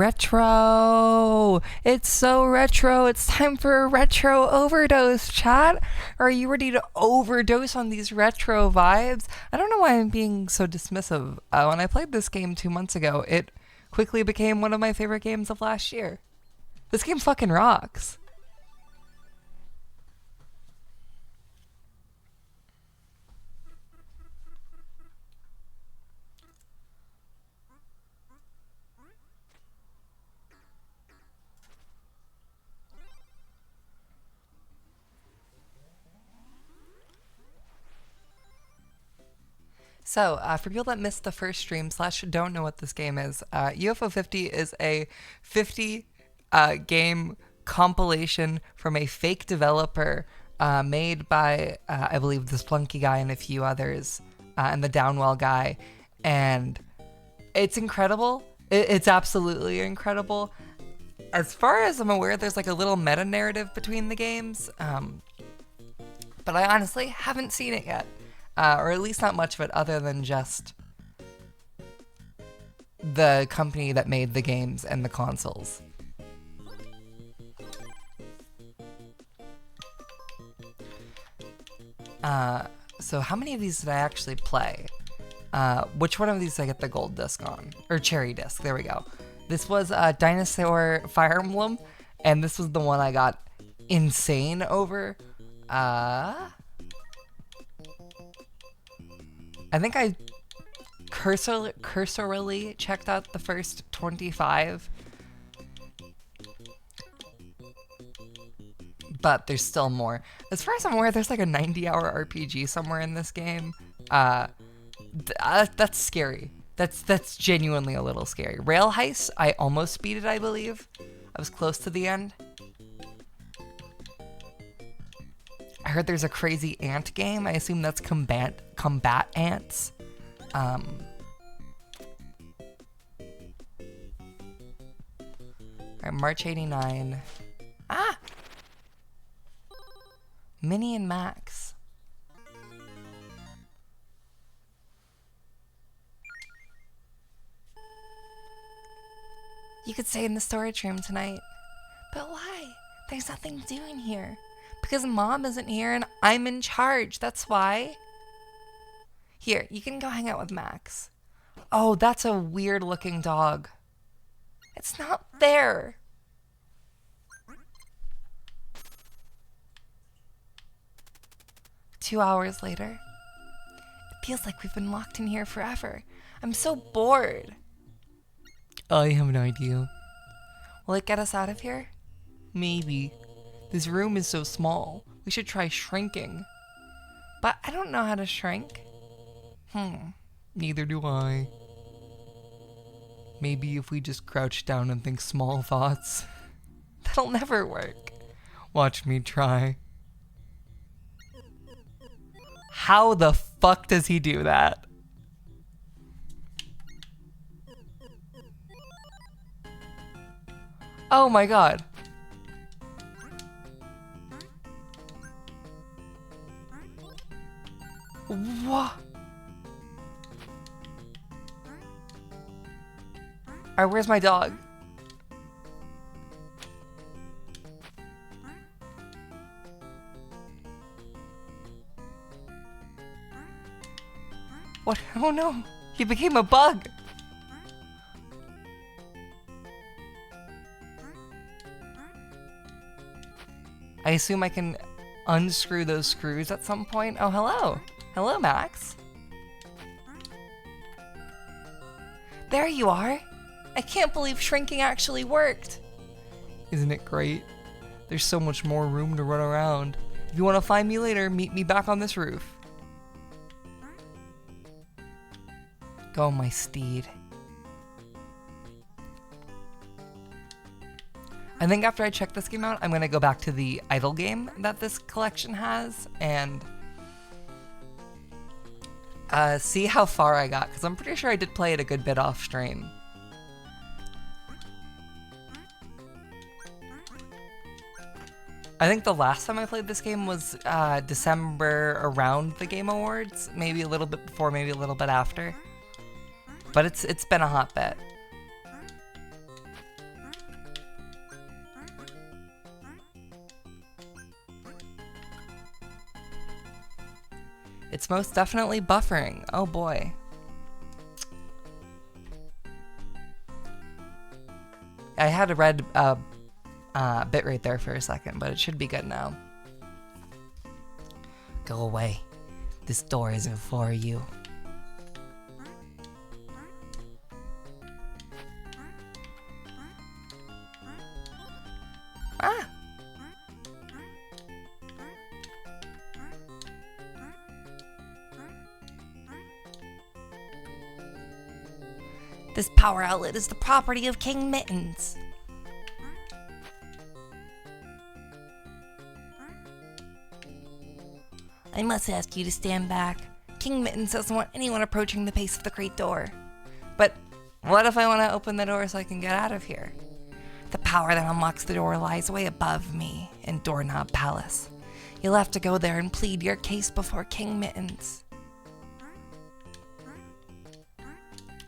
Retro! It's so retro! It's time for a retro overdose, chat! Are you ready to overdose on these retro vibes? I don't know why I'm being so dismissive. When I played this game 2 months ago, it quickly became one of my favorite games of last year. This game fucking rocks. So, for people that missed the first stream / don't know what this game is, UFO 50 is a 50 game compilation from a fake developer made by, I believe, the Splunky guy and a few others, and the Downwell guy. And it's incredible. It's absolutely incredible. As far as I'm aware, there's like a little meta narrative between the games, but I honestly haven't seen it yet. Or at least not much of it other than just the company that made the games and the consoles. So how many of these did I actually play? Which one of these did I get the gold disc on? Or cherry disc, there we go. This was Dinosaur Fire Emblem, and this was the one I got insane over. I think I cursorily checked out the first 25, but there's still more. As far as I'm aware, there's like a 90-hour RPG somewhere in this game. That's scary. That's genuinely a little scary. Rail Heist, I almost beat it, I believe. I was close to the end. I heard there's a crazy ant game. I assume that's combat ants. Alright, March 89. Ah! Minnie and Max. You could stay in the storage room tonight. But why? There's nothing to do in here. Because Mom isn't here and I'm in charge, that's why. Here, you can go hang out with Max. Oh, that's a weird looking dog. It's not there. Two hours later. It feels like we've been locked in here forever. I'm so bored. I have an idea. Will it get us out of here? Maybe. This room is so small. We should try shrinking. But I don't know how to shrink. Neither do I. Maybe if we just crouch down and think small thoughts. That'll never work. Watch me try. How the fuck does he do that? Oh my god. What? Alright, where's my dog? What? Oh no! He became a bug! I assume I can unscrew those screws at some point. Oh, hello! Hello, Max. There you are! I can't believe shrinking actually worked! Isn't it great? There's so much more room to run around. If you want to find me later, meet me back on this roof. Go, my steed. I think after I check this game out, I'm gonna go back to the idle game that this collection has and see how far I got, because I'm pretty sure I did play it a good bit off stream. I think the last time I played this game was December around the Game Awards, maybe a little bit before, maybe a little bit after. But it's been a hot bit. It's most definitely buffering. Oh boy. I had a red bitrate there for a second, but it should be good now. Go away. This door isn't for you. Ah! This power outlet is the property of King Mittens. I must ask you to stand back. King Mittens doesn't want anyone approaching the base of the great door. But what if I want to open the door so I can get out of here? The power that unlocks the door lies way above me in Doorknob Palace. You'll have to go there and plead your case before King Mittens.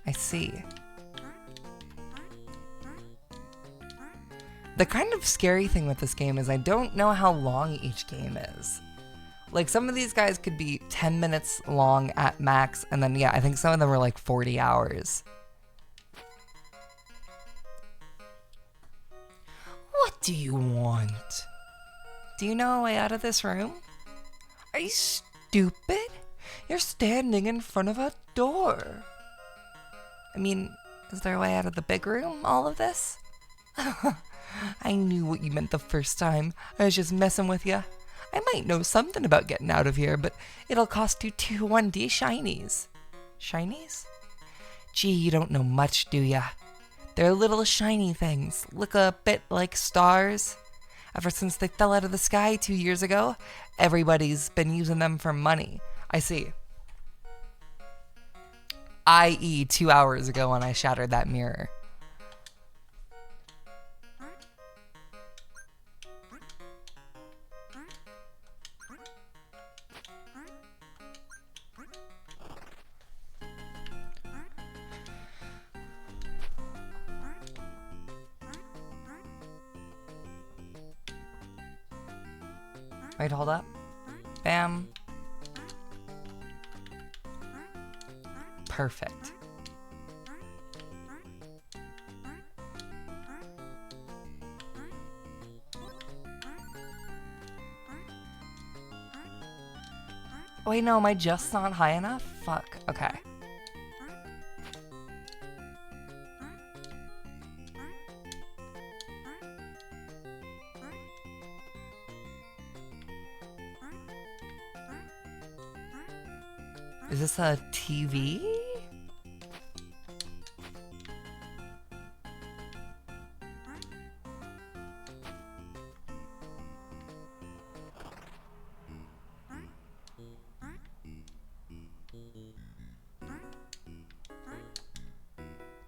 I see. The kind of scary thing with this game is I don't know how long each game is. Like, some of these guys could be 10 minutes long at max, and then, yeah, I think some of them are like 40 hours. What do you want? Do you know a way out of this room? Are you stupid? You're standing in front of a door. I mean, is there a way out of the big room, all of this? I knew what you meant the first time. I was just messing with you. I might know something about getting out of here, but it'll cost you 2 1D shinies. Shinies? Gee, you don't know much, do ya? They're little shiny things, look a bit like stars. Ever since they fell out of the sky 2 years ago, everybody's been using them for money. I see. I.e. 2 hours ago when I shattered that mirror. Wait, hold up. Bam. Perfect. Wait, no, am I just not high enough? Fuck. Okay. Is this a TV?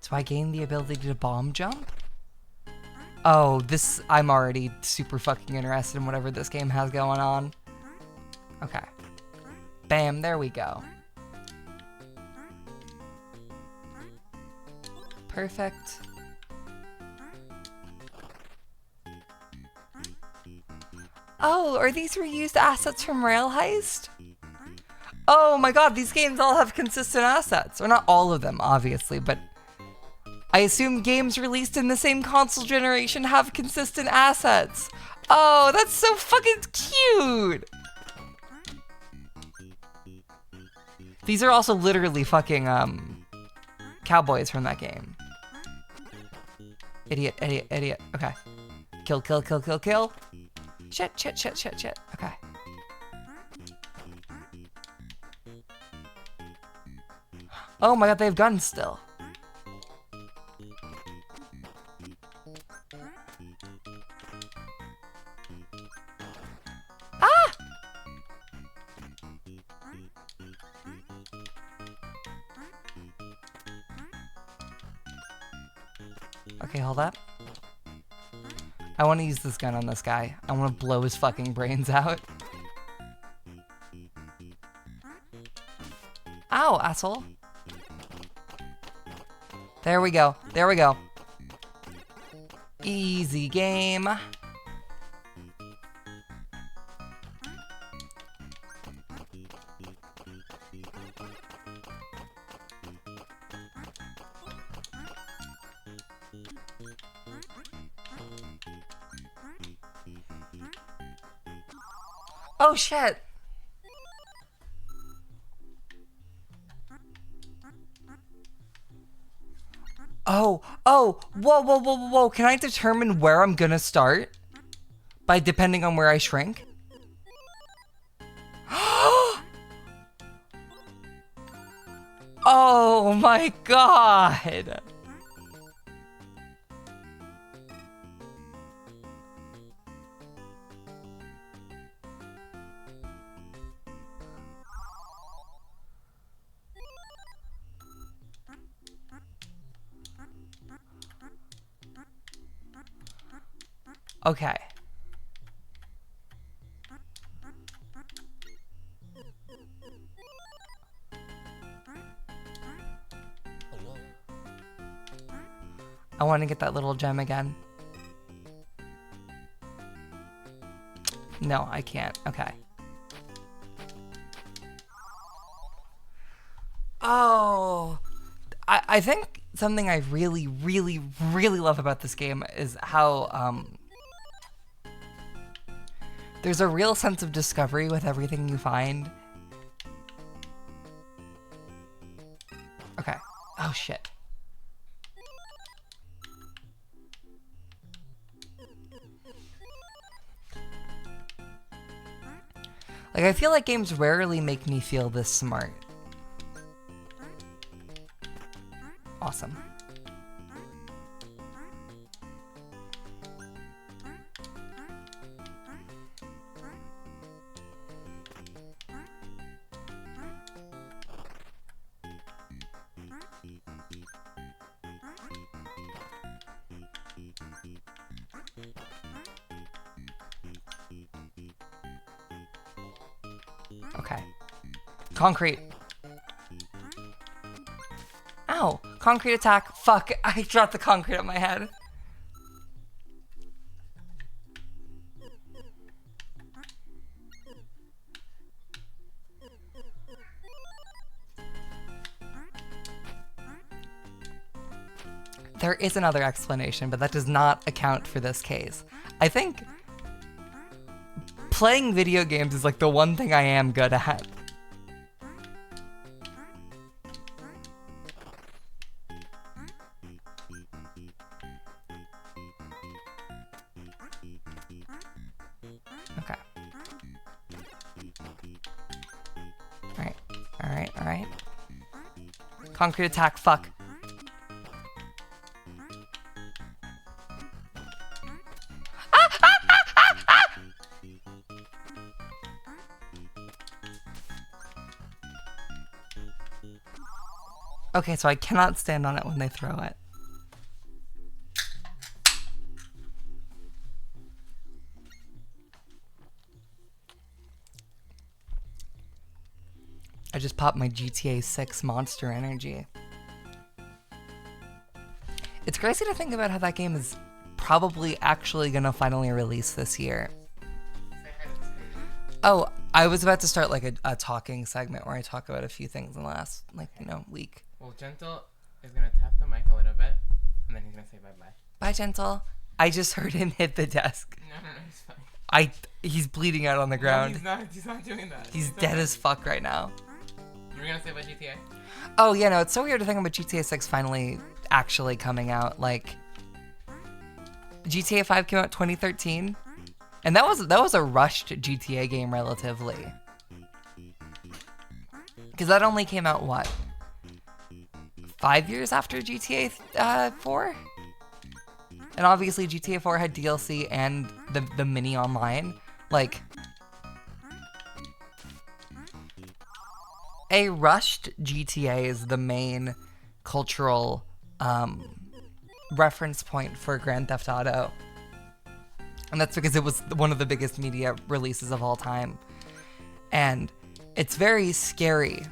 Do I gain the ability to bomb jump? Oh, this, I'm already super fucking interested in whatever this game has going on. Okay. Bam, there we go. Perfect. Oh, are these reused assets from Rail Heist? Oh my god, these games all have consistent assets. Or not all of them, obviously, but I assume games released in the same console generation have consistent assets. Oh, that's so fucking cute! These are also literally fucking, cowboys from that game. Idiot, idiot, idiot. Okay. Kill, kill, kill, kill, kill. Shit, shit, shit, shit, shit. Okay. Oh my god, they have guns still. Ah! Okay, hold up. I want to use this gun on this guy. I want to blow his fucking brains out. Ow, asshole. There we go. There we go. Easy game. Oh, shit. Oh, whoa, whoa, whoa, whoa, whoa. Can I determine where I'm gonna start? By depending on where I shrink? Oh my god. Okay. I want to get that little gem again. No, I can't. Okay. Oh, I think something I really, really, really love about this game is how there's a real sense of discovery with everything you find. Okay. Oh, shit. Like, I feel like games rarely make me feel this smart. Awesome. Okay. Concrete. Ow! Concrete attack. Fuck, I dropped the concrete on my head. There is another explanation, but that does not account for this case. I think playing video games is like the one thing I am good at. Okay. Alright, alright, alright. Concrete attack, fuck. Okay, so I cannot stand on it when they throw it. I just popped my GTA 6 Monster Energy. It's crazy to think about how that game is probably actually gonna finally release this year. Oh, I was about to start like a talking segment where I talk about a few things in the last, like, you know, week. Well, Gentle is gonna tap the mic a little bit, and then he's gonna say bye-bye. Bye, Gentle. I just heard him hit the desk. No, he's fine. He's bleeding out on the ground. No, he's not doing that. He's dead as fuck right now. You were gonna say about GTA? Oh, yeah, no, it's so weird to think about GTA 6 finally actually coming out. Like, GTA 5 came out 2013, and that was a rushed GTA game relatively. Because that only came out, what, 5 years after GTA 4? And obviously GTA 4 had DLC and the mini online. Like, a rushed GTA is the main cultural reference point for Grand Theft Auto. And that's because it was one of the biggest media releases of all time. And it's very scary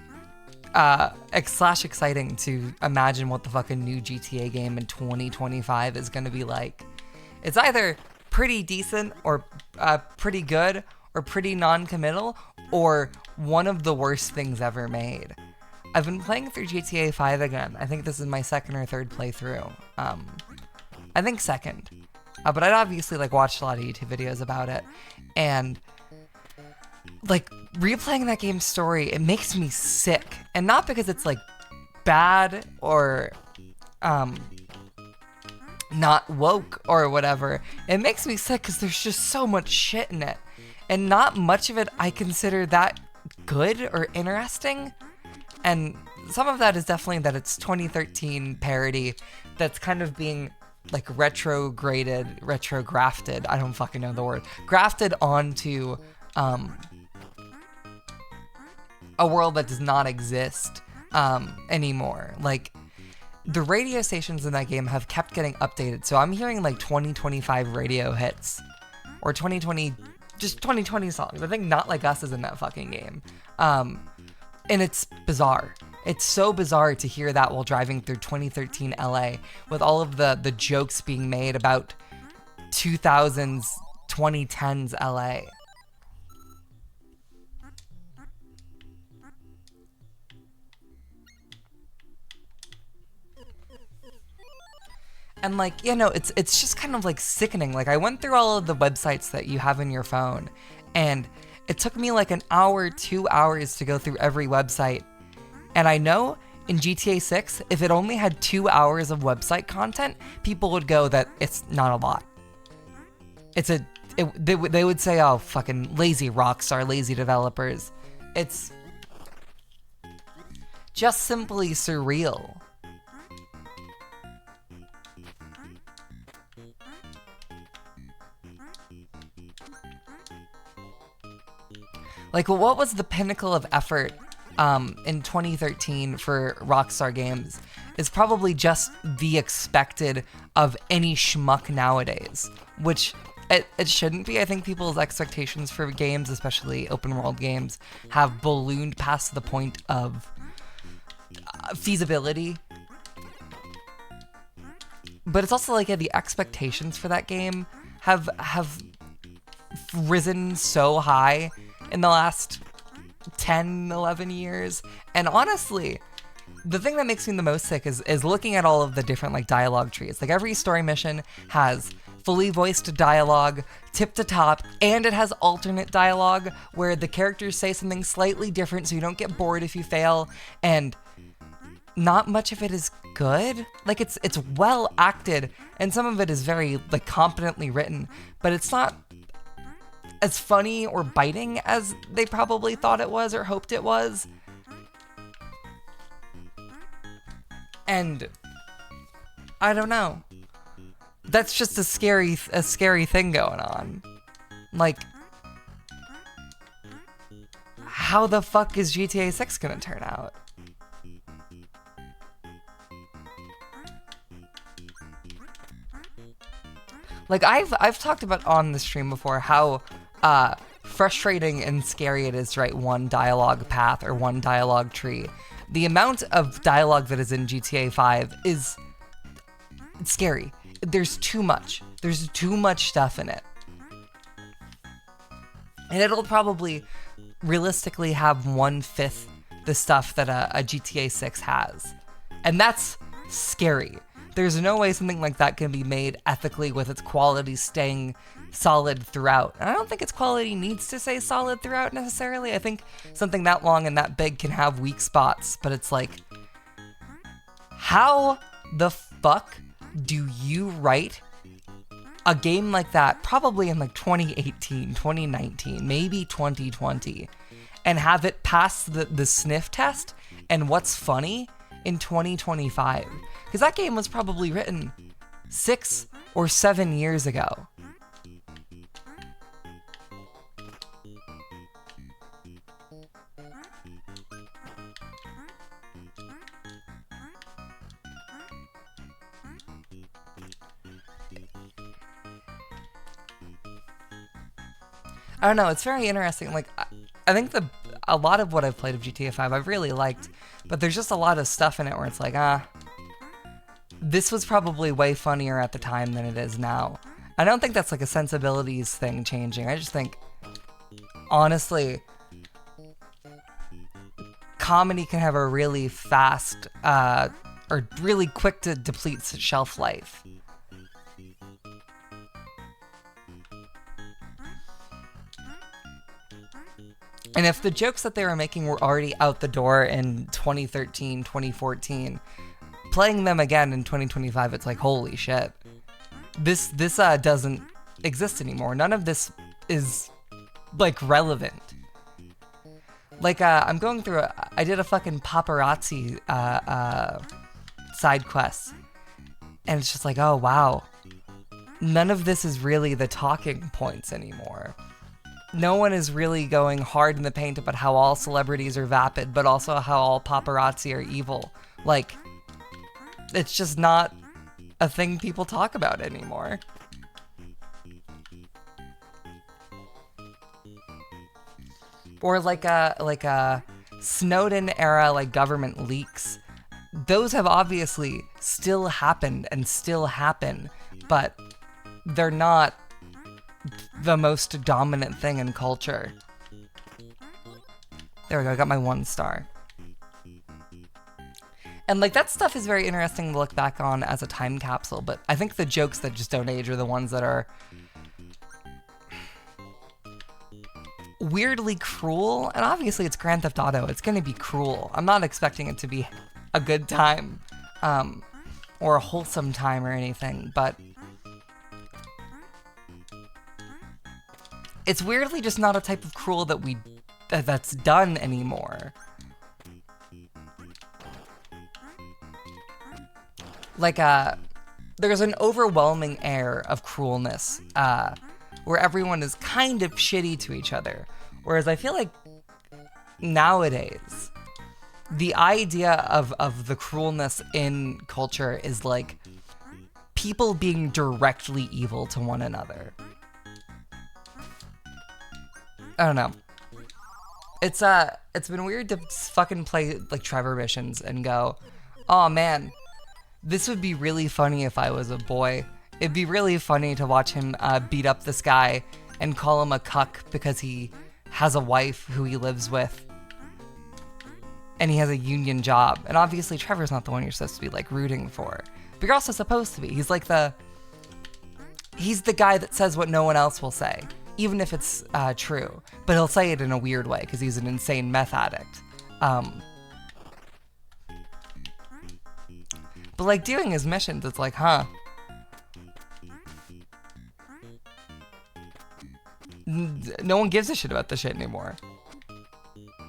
/ exciting to imagine what the fucking new GTA game in 2025 is going to be like. It's either pretty decent or pretty good or pretty non-committal or one of the worst things ever made. I've been playing through GTA 5 again. I think this is my second or third playthrough. I think second. But I'd obviously like watched a lot of YouTube videos about it. And like replaying that game's story, it makes me sick. And not because it's like bad or not woke or whatever. It makes me sick because there's just so much shit in it. And not much of it I consider that good or interesting. And some of that is definitely that it's 2013 parody that's kind of being like retrografted, I don't fucking know the word, grafted onto a world that does not exist anymore. Like, the radio stations in that game have kept getting updated, so I'm hearing like 2025 radio hits, or 2020, just 2020 songs. I think Not Like Us is in that fucking game. And it's bizarre. It's so bizarre to hear that while driving through 2013 LA with all of the jokes being made about 2000s, 2010s LA. And like, you know, it's just kind of like sickening. Like, I went through all of the websites that you have in your phone, and it took me like an hour, 2 hours to go through every website. And I know in GTA 6, if it only had 2 hours of website content, people would go that it's not a lot. They would say, oh, fucking lazy Rockstar, lazy developers. It's just simply surreal. Like, what was the pinnacle of effort in 2013 for Rockstar Games is probably just the expected of any schmuck nowadays, which it shouldn't be. I think people's expectations for games, especially open world games, have ballooned past the point of feasibility. But it's also like, yeah, the expectations for that game have risen so high in the last 10, 11 years. And honestly, the thing that makes me the most sick is looking at all of the different like dialogue trees. Like, every story mission has fully voiced dialogue, tip to top, and it has alternate dialogue where the characters say something slightly different so you don't get bored if you fail, and not much of it is good. Like, it's well acted, and some of it is very like competently written, but it's not as funny or biting as they probably thought it was or hoped it was. And I don't know. That's just a scary thing going on. Like, how the fuck is GTA 6 gonna turn out? Like, I've talked about on the stream before how frustrating and scary it is to write one dialogue path or one dialogue tree. The amount of dialogue that is in GTA 5 is scary. There's too much. There's too much stuff in it. And it'll probably realistically have 1/5 the stuff that a GTA 6 has. And that's scary. There's no way something like that can be made ethically with its quality staying solid throughout. And I don't think its quality needs to stay solid throughout necessarily. I think something that long and that big can have weak spots, but it's like, how the fuck do you write a game like that, probably in like 2018, 2019, maybe 2020, and have it pass the sniff test and what's funny in 2025? Because that game was probably written 6 or 7 years ago. I don't know, it's very interesting. Like, I think a lot of what I've played of GTA 5 I've really liked, but there's just a lot of stuff in it where it's like, this was probably way funnier at the time than it is now. I don't think that's like a sensibilities thing changing. I just think, honestly, comedy can have a really fast, or really quick to deplete shelf life. And if the jokes that they were making were already out the door in 2013, 2014, playing them again in 2025, it's like, holy shit. This doesn't exist anymore. None of this is, like, relevant. Like, I'm going through I did a fucking paparazzi side quest. And it's just like, oh, wow. None of this is really the talking points anymore. No one is really going hard in the paint about how all celebrities are vapid, but also how all paparazzi are evil. Like, it's just not a thing people talk about anymore. Or like a Snowden era, like, government leaks. Those have obviously still happened and still happen, but they're not the most dominant thing in culture. There we go, I got my 1 star. And, like, that stuff is very interesting to look back on as a time capsule, but I think the jokes that just don't age are the ones that are weirdly cruel. And obviously it's Grand Theft Auto, it's gonna be cruel. I'm not expecting it to be a good time, or a wholesome time or anything, but it's weirdly just not a type of cruel that's done anymore. Like, there's an overwhelming air of cruelness, where everyone is kind of shitty to each other. Whereas I feel like nowadays, the idea of the cruelness in culture is like people being directly evil to one another. I don't know. It's been weird to fucking play, like, Trevor missions and go, oh man, this would be really funny if I was a boy. It'd be really funny to watch him beat up this guy and call him a cuck because he has a wife who he lives with and he has a union job. And obviously Trevor's not the one you're supposed to be, like, rooting for, but you're also supposed to be. He's like he's the guy that says what no one else will say, even if it's true, but he'll say it in a weird way because he's an insane meth addict. But, like, doing his missions, it's like, huh. No one gives a shit about this shit anymore.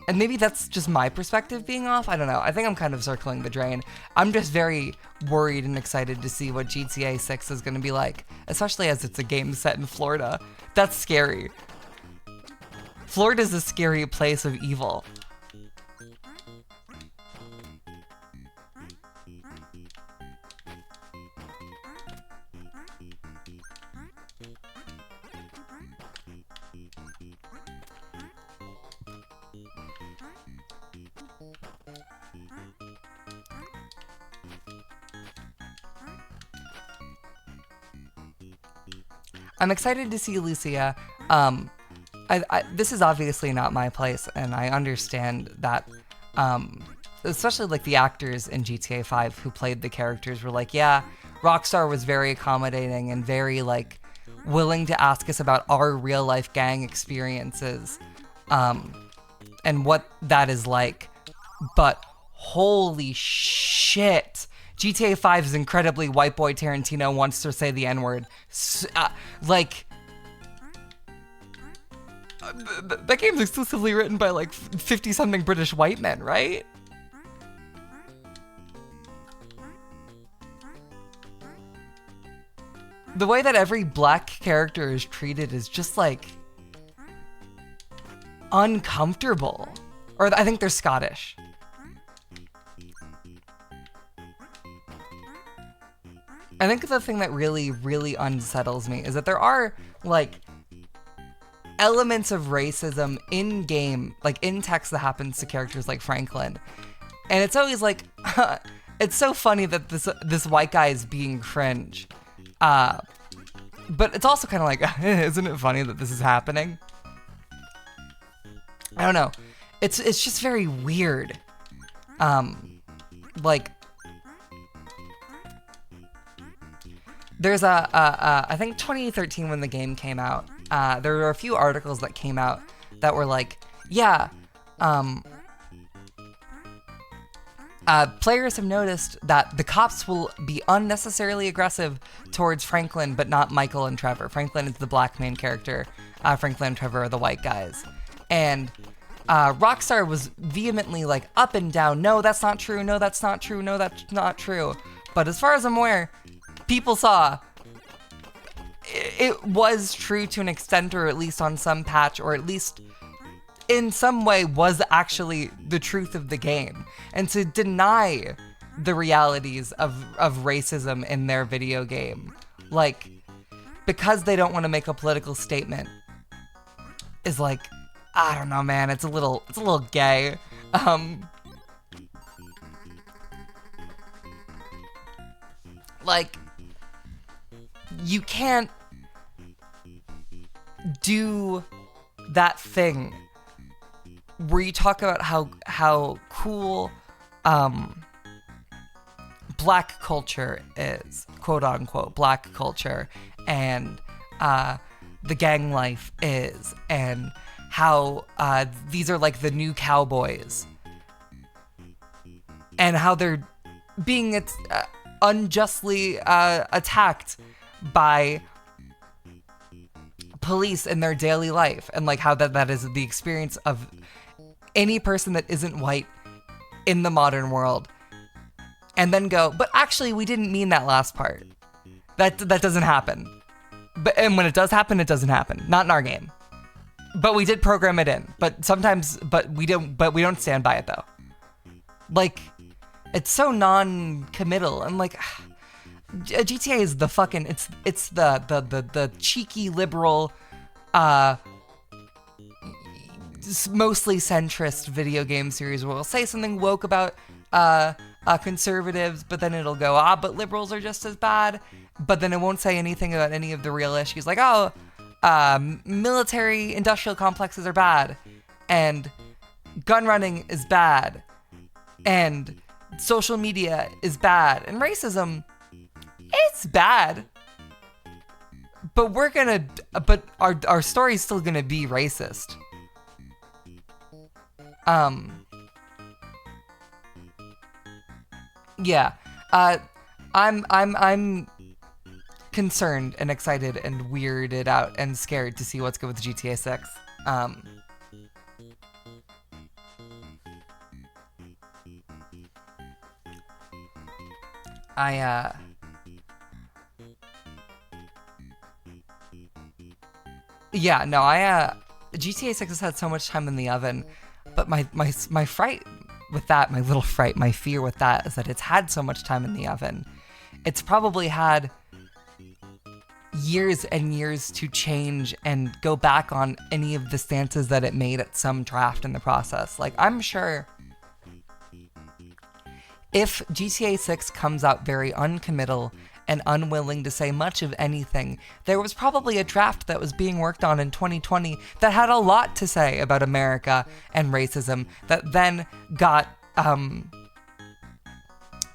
And maybe that's just my perspective being off. I don't know. I think I'm kind of circling the drain. I'm just very worried and excited to see what GTA 6 is going to be like, especially as it's a game set in Florida. That's scary. Florida's a scary place of evil. I'm excited to see Lucia. This is obviously not my place, and I understand that, especially, like, the actors in GTA 5 who played the characters were like, yeah, Rockstar was very accommodating and very, like, willing to ask us about our real-life gang experiences, and what that is like. But holy shit! GTA 5 is incredibly white boy Tarantino wants to say the N-word. Like, that game's exclusively written by, like, 50-something British white men, right? The way that every black character is treated is just, like, uncomfortable. Or I think they're Scottish. I think the thing that really, really unsettles me is that there are, like, elements of racism in game, like, in text that happens to characters like Franklin. And it's always like, it's so funny that this white guy is being cringe. But it's also kind of like, isn't it funny that this is happening? I don't know. It's just very weird. Like, there's I think 2013 when the game came out, there were a few articles that came out that were like, yeah, players have noticed that the cops will be unnecessarily aggressive towards Franklin, but not Michael and Trevor. Franklin is the black main character. Franklin and Trevor are the white guys. And Rockstar was vehemently like up and down. No, that's not true. No, that's not true. No, that's not true. But as far as I'm aware, people saw it was true to an extent, or at least on some patch, or at least in some way was actually the truth of the game. And to deny the realities of racism in their video game, like, because they don't want to make a political statement, is like, I don't know, man, it's a little gay. Like, you can't do that thing where you talk about how cool black culture is, quote unquote black culture, and the gang life is, and how these are like the new cowboys, and how they're being unjustly attacked by police in their daily life, and like how that is the experience of any person that isn't white in the modern world. And then go, but actually we didn't mean that last part. That doesn't happen. And when it does happen, it doesn't happen. Not in our game. But we did program it in. But sometimes we don't stand by it though. Like, it's so non-committal, and like GTA is the fucking it's the cheeky liberal mostly centrist video game series where we'll say something woke about conservatives, but then it'll go, but liberals are just as bad, but then it won't say anything about any of the real issues, like, military industrial complexes are bad, and gun running is bad, and social media is bad, and racism, it's bad, but our story's still gonna be racist. Yeah. I'm concerned and excited and weirded out and scared to see what's good with GTA 6. GTA 6 has had so much time in the oven, but my fright with that, my fear with that is that it's had so much time in the oven. It's probably had years and years to change and go back on any of the stances that it made at some draft in the process. Like, I'm sure if GTA 6 comes out very uncommittal and unwilling to say much of anything, there was probably a draft that was being worked on in 2020 that had a lot to say about America and racism that then got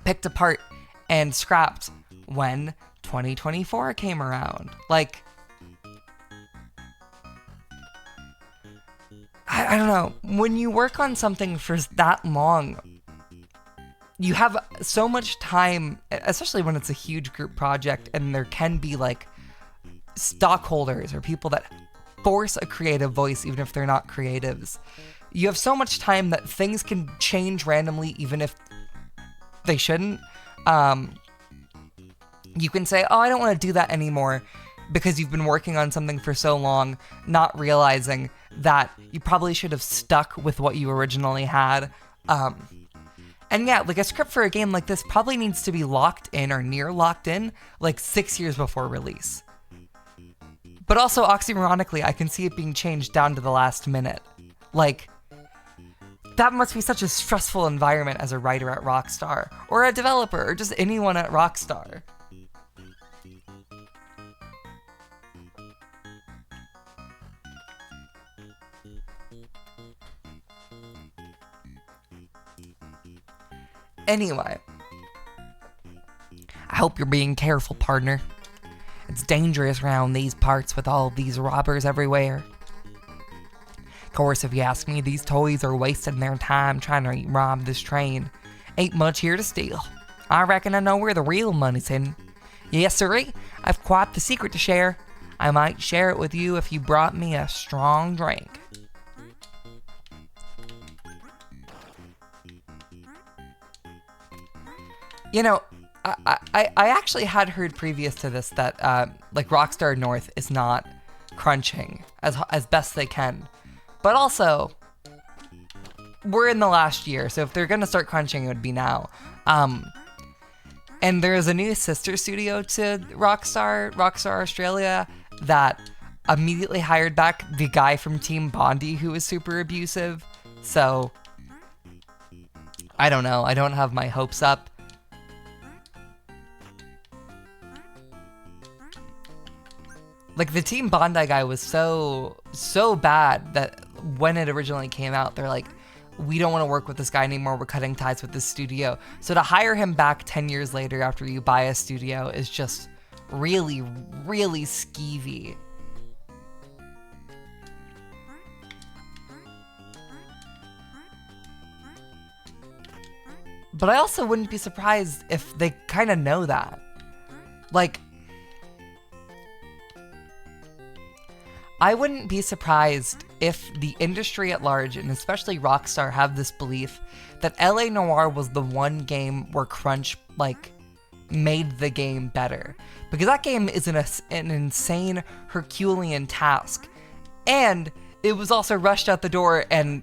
picked apart and scrapped when 2024 came around. Like, I don't know. When you work on something for that long, you have so much time, especially when it's a huge group project and there can be like stockholders or people that force a creative voice even if they're not creatives. You have so much time that things can change randomly even if they shouldn't. You can say, I don't want to do that anymore because you've been working on something for so long, not realizing that you probably should have stuck with what you originally had. And yeah, like a script for a game like this probably needs to be locked in or near locked in like 6 years before release. But also, oxymoronically, I can see it being changed down to the last minute. Like, that must be such a stressful environment as a writer at Rockstar, or a developer, or just anyone at Rockstar. Anyway, I hope you're being careful, partner. It's dangerous around these parts with all these robbers everywhere. course, if you ask me, these toys are wasting their time trying to rob this train. Ain't much here to steal. I reckon I know where the real money's hidden. Yes, sirree, I've quite the secret to share. I might share it with you if you brought me a strong drink. You know, I actually had heard previous to this that like Rockstar North is not crunching as best they can, but also we're in the last year, so if they're gonna start crunching, it would be now. And there is a new sister studio to Rockstar Australia that immediately hired back the guy from Team Bondi who was super abusive. So I don't know. I don't have my hopes up. Like, the Team Bondi guy was so bad that when it originally came out, they're like, we don't want to work with this guy anymore. We're cutting ties with this studio. So to hire him back 10 years later after you buy a studio is just really, really skeevy. But I also wouldn't be surprised if they kind of know that. Like, I wouldn't be surprised if the industry at large, and especially Rockstar, have this belief that LA Noire was the one game where crunch, like, made the game better. Because that game is an insane Herculean task. And it was also rushed out the door and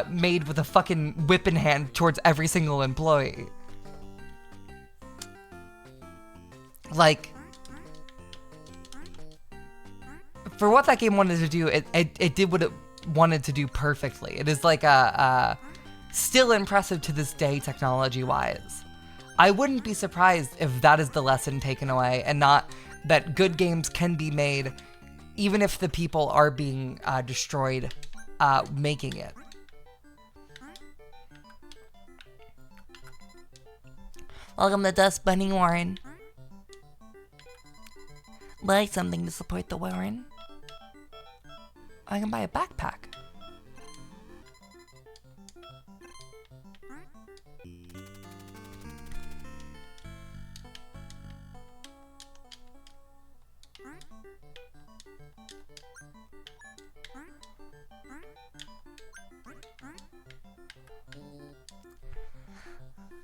made with a fucking whip in hand towards every single employee. Like, for what that game wanted to do, it did what it wanted to do perfectly. It is like still impressive to this day technology-wise. I wouldn't be surprised if that is the lesson taken away, and not that good games can be made even if the people are being destroyed making it. Welcome to Dust Bunny Warren. Buy something to support the Warren. I can buy a backpack.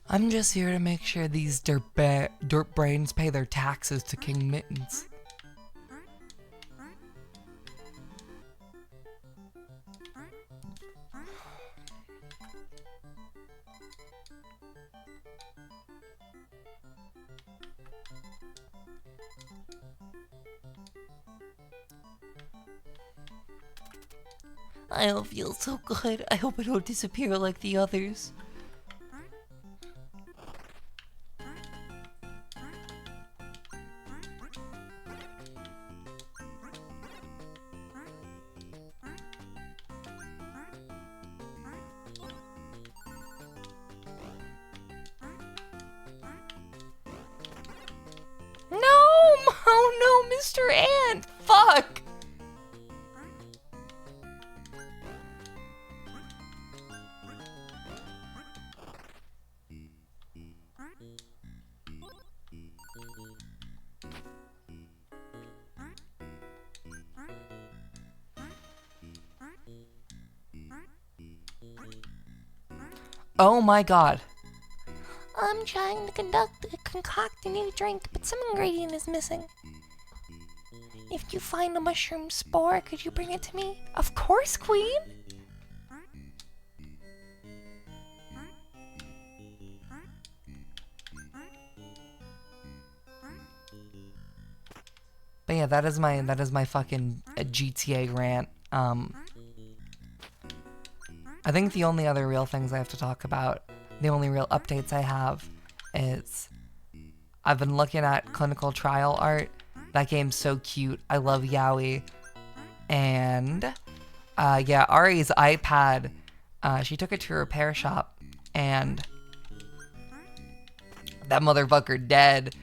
I'm just here to make sure these dirt brains pay their taxes to King Mittens. I don't feel so good. I hope I don't disappear like the others. No! Oh no, Mr. Ant! Fuck! Oh my god. I'm trying to concoct a new drink, but some ingredient is missing. If you find a mushroom spore, could you bring it to me? Of course, Queen! But yeah, that is my fucking GTA rant. I think the only other real things I have to talk about, the only real updates I have, is I've been looking at clinical trial art. That game's so cute. I love Yaoi. And yeah, Ari's iPad, she took it to a repair shop, and that motherfucker dead.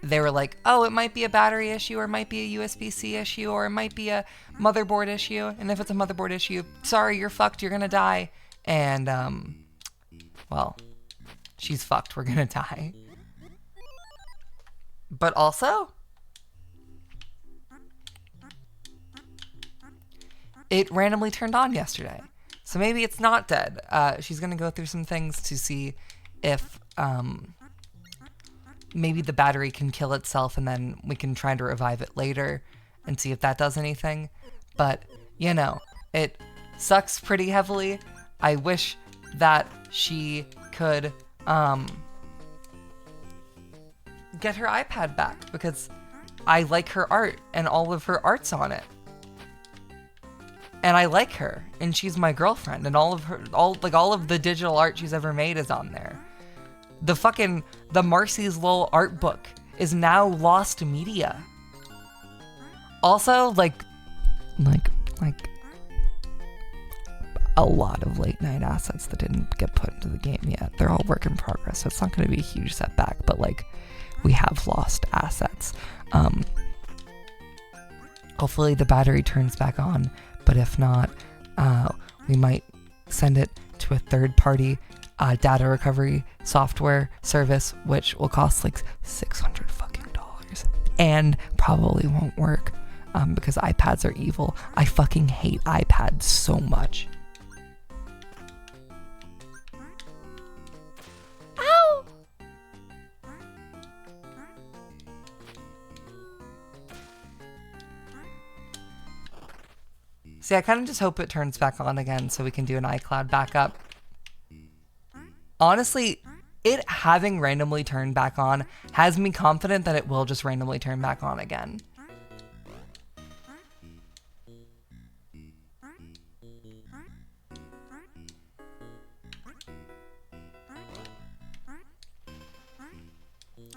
they were like, oh, it might be a battery issue, or it might be a USB-C issue, or it might be a motherboard issue. And if it's a motherboard issue, sorry, you're fucked. You're going to die. And, well, she's fucked. We're going to die. But also, it randomly turned on yesterday. So maybe it's not dead. She's going to go through some things to see if maybe the battery can kill itself, and then we can try to revive it later and see if that does anything. But, you know, it sucks pretty heavily. I wish that she could get her iPad back, because I like her art and all of her art's on it. And I like her, and she's my girlfriend, and all of the digital art she's ever made is on there. The Marcy's Lowell art book is now lost media. Also, like a lot of late night assets that didn't get put into the game yet. They're all work in progress, so it's not going to be a huge setback, but like, we have lost assets. Hopefully the battery turns back on, but if not, we might send it to a third-party data recovery software service, which will cost like $600 fucking and probably won't work because iPads are evil. I fucking hate iPads so much. Ow! See, I kind of just hope it turns back on again so we can do an iCloud backup. Honestly, it having randomly turned back on has me confident that it will just randomly turn back on again.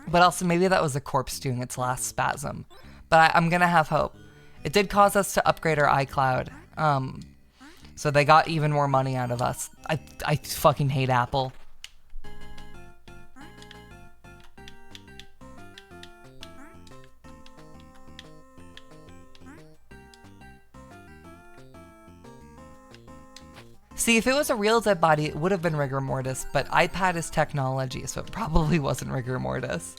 But also, maybe that was a corpse doing its last spasm. But I'm gonna have hope. It did cause us to upgrade our iCloud. So they got even more money out of us. I fucking hate Apple. See, if it was a real dead body, it would have been rigor mortis, but iPad is technology, so it probably wasn't rigor mortis.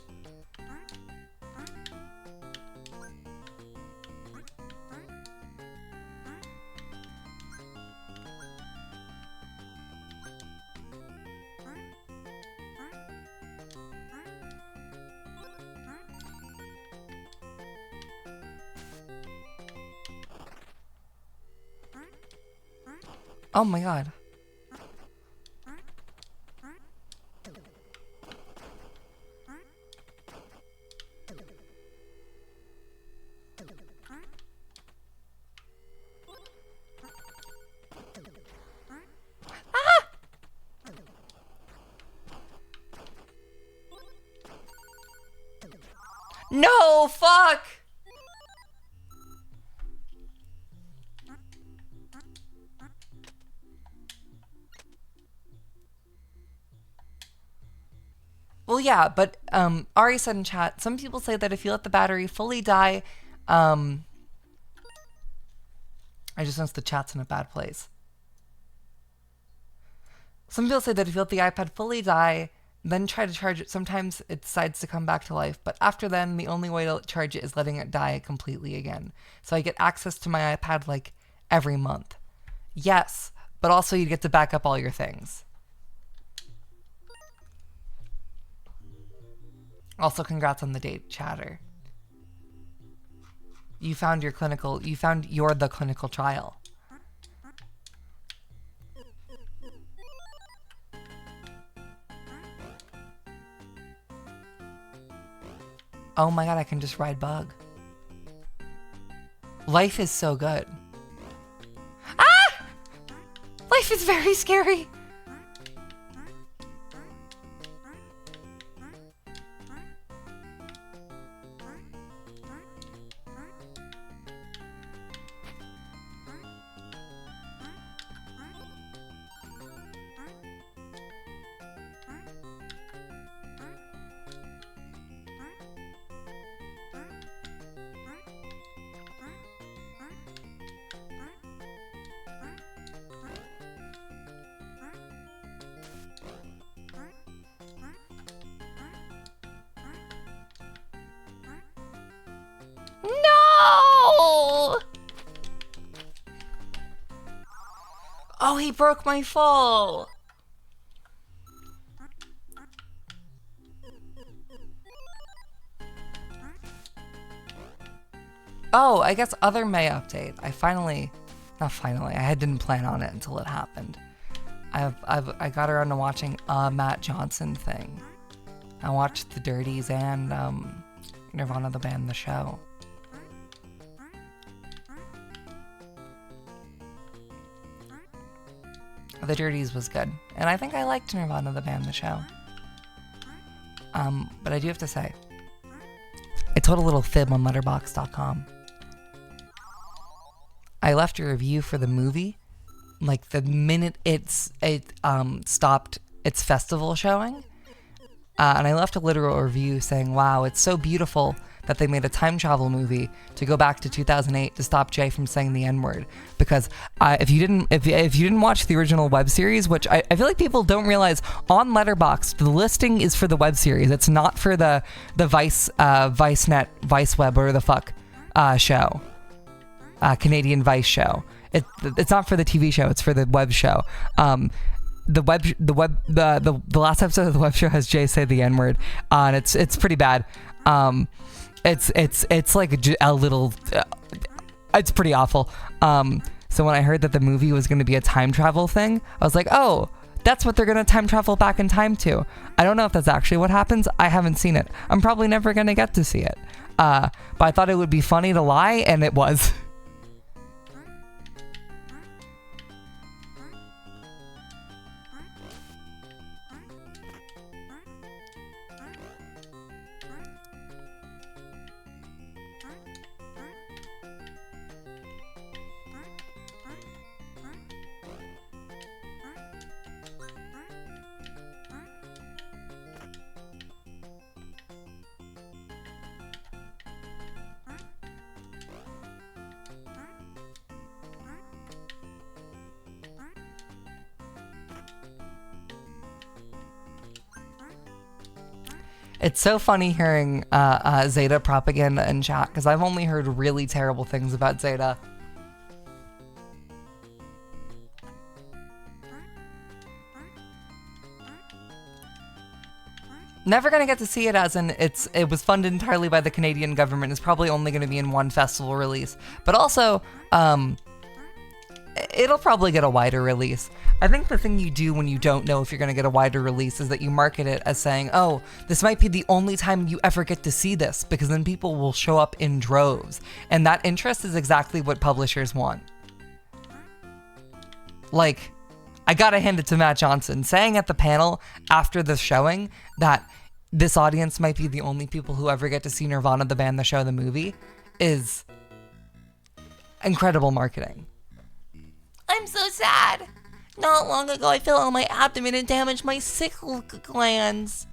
Oh my god. Ah! No, fuck! Well, yeah, but Ari said in chat, some people say that if you let the battery fully die, I just noticed the chat's in a bad place. Some people say that if you let the iPad fully die, then try to charge it, sometimes it decides to come back to life, but after then, the only way to charge it is letting it die completely again. So I get access to my iPad like every month. Yes, but also you get to back up all your things. Also, congrats on the date, Chatter. You found your the clinical trial. Oh my god, I can just ride bug. Life is so good. Ah! Life is very scary. Oh, he broke my fall. Oh, I guess other May update. I didn't plan on it until it happened. I got around to watching a Matt Johnson thing. I watched The Dirties and Nirvana the band, the show. The Dirties was good, and I think I liked Nirvana the band, the show. But I do have to say, I told a little fib on Letterboxd.com. I left a review for the movie, like the minute it stopped its festival showing, and I left a literal review saying, "Wow, it's so beautiful that they made a time travel movie to go back to 2008 to stop Jay from saying the N-word." Because if you didn't watch the original web series, which I feel like people don't realize, on Letterboxd the listing is for the web series. It's not for the Vice Web or the fuck show. Canadian Vice show. It's not for the TV show. It's for the web show. The last episode of the web show has Jay say the N-word, and it's pretty bad. It's like a little. It's pretty awful. So when I heard that the movie was going to be a time travel thing, I was like, oh, that's what they're going to time travel back in time to. I don't know if that's actually what happens. I haven't seen it. I'm probably never going to get to see it. But I thought it would be funny to lie, and it was. It's so funny hearing Zeta propaganda in chat, because I've only heard really terrible things about Zeta. Never gonna get to see it, as in it was funded entirely by the Canadian government. It's probably only gonna be in one festival release, but also it'll probably get a wider release. I think the thing you do when you don't know if you're going to get a wider release is that you market it as saying, oh, this might be the only time you ever get to see this, because then people will show up in droves. And that interest is exactly what publishers want. Like, I gotta hand it to Matt Johnson, saying at the panel after the showing that this audience might be the only people who ever get to see Nirvana the band, the show, the movie, is incredible marketing. I'm so sad. Not long ago, I fell on my abdomen and damaged my sickle glands.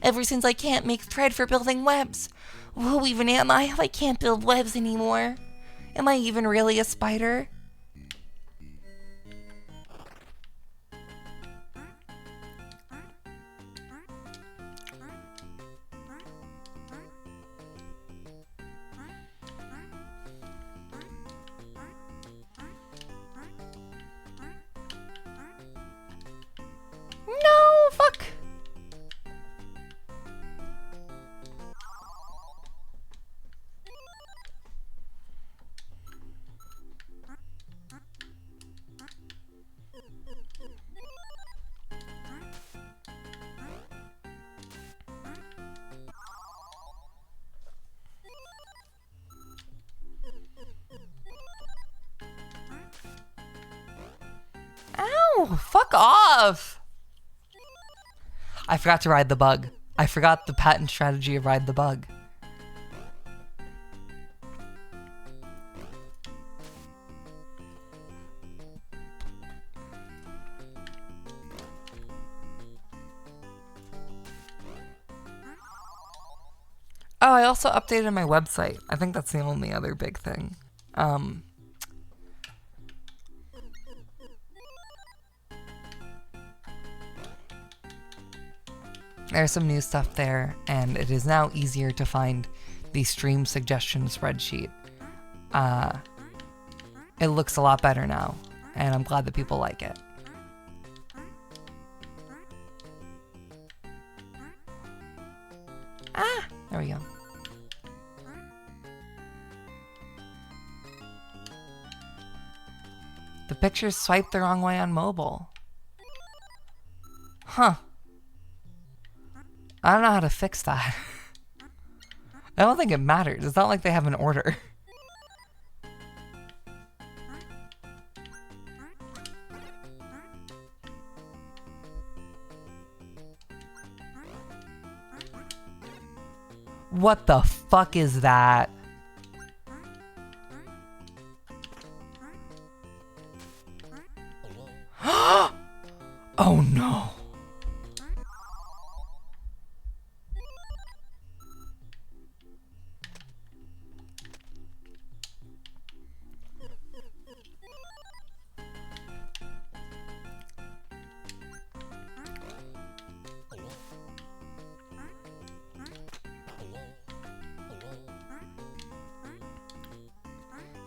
Ever since I can't make thread for building webs. Who even am I if I can't build webs anymore? Am I even really a spider? No, fuck. Ow, fuck off. I forgot to ride the bug. I forgot the patent strategy of ride the bug. Oh, I also updated my website. I think that's the only other big thing. There's some new stuff there, and it is now easier to find the stream suggestion spreadsheet. It looks a lot better now. and I'm glad that people like it. Ah, there we go. The picture's swiped the wrong way on mobile. Huh. I don't know how to fix that. I don't think it matters. It's not like they have an order. What the fuck is that? Oh no.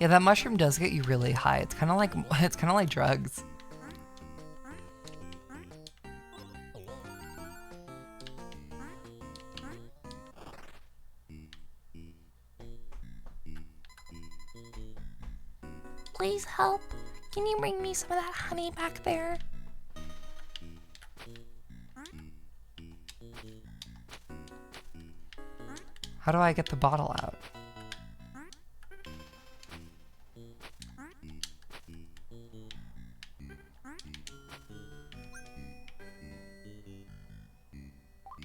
Yeah, that mushroom does get you really high. It's kind of like drugs. Please help. Can you bring me some of that honey back there? How do I get the bottle out?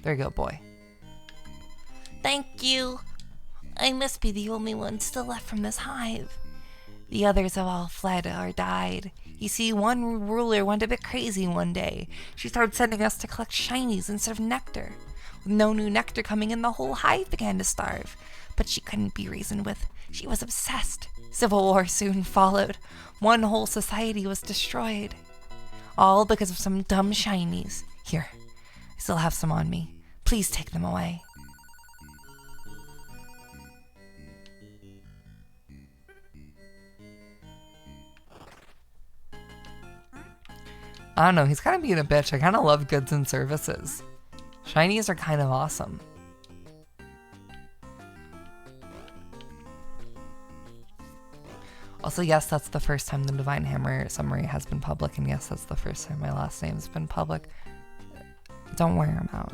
There you go, boy. Thank you. I must be the only one still left from this hive. The others have all fled or died. You see, one ruler went a bit crazy one day. She started sending us to collect shinies instead of nectar. With no new nectar coming in, the whole hive began to starve. But she couldn't be reasoned with. She was obsessed. Civil war soon followed. One whole society was destroyed. All because of some dumb shinies. Here, I still have some on me. Please take them away. I don't know, he's kind of being a bitch. I kind of love goods and services. Shinies are kind of awesome. Also, yes, that's the first time the Divine Hammer summary has been public, and yes, that's the first time my last name's been public. Don't wear them out.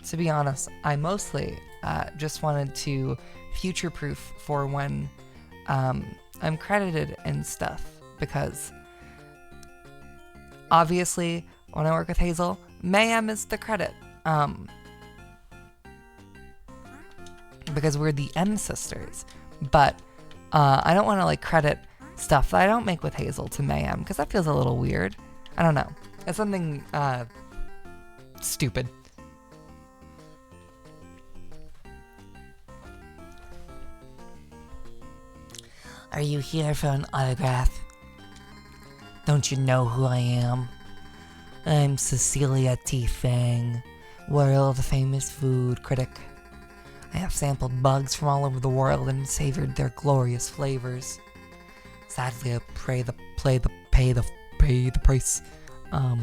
To be honest, I mostly just wanted to future-proof for when I'm credited and stuff, because obviously when I work with Hazel, Mayhem is the credit, because we're the M sisters, but I don't want to like credit stuff that I don't make with Hazel to Mayhem, because that feels a little weird. I don't know. It's something stupid. Are you here for an autograph? Don't you know who I am? I'm Cecilia T. Fang, world famous food critic. I have sampled bugs from all over the world and savored their glorious flavors. Sadly, I pay the price for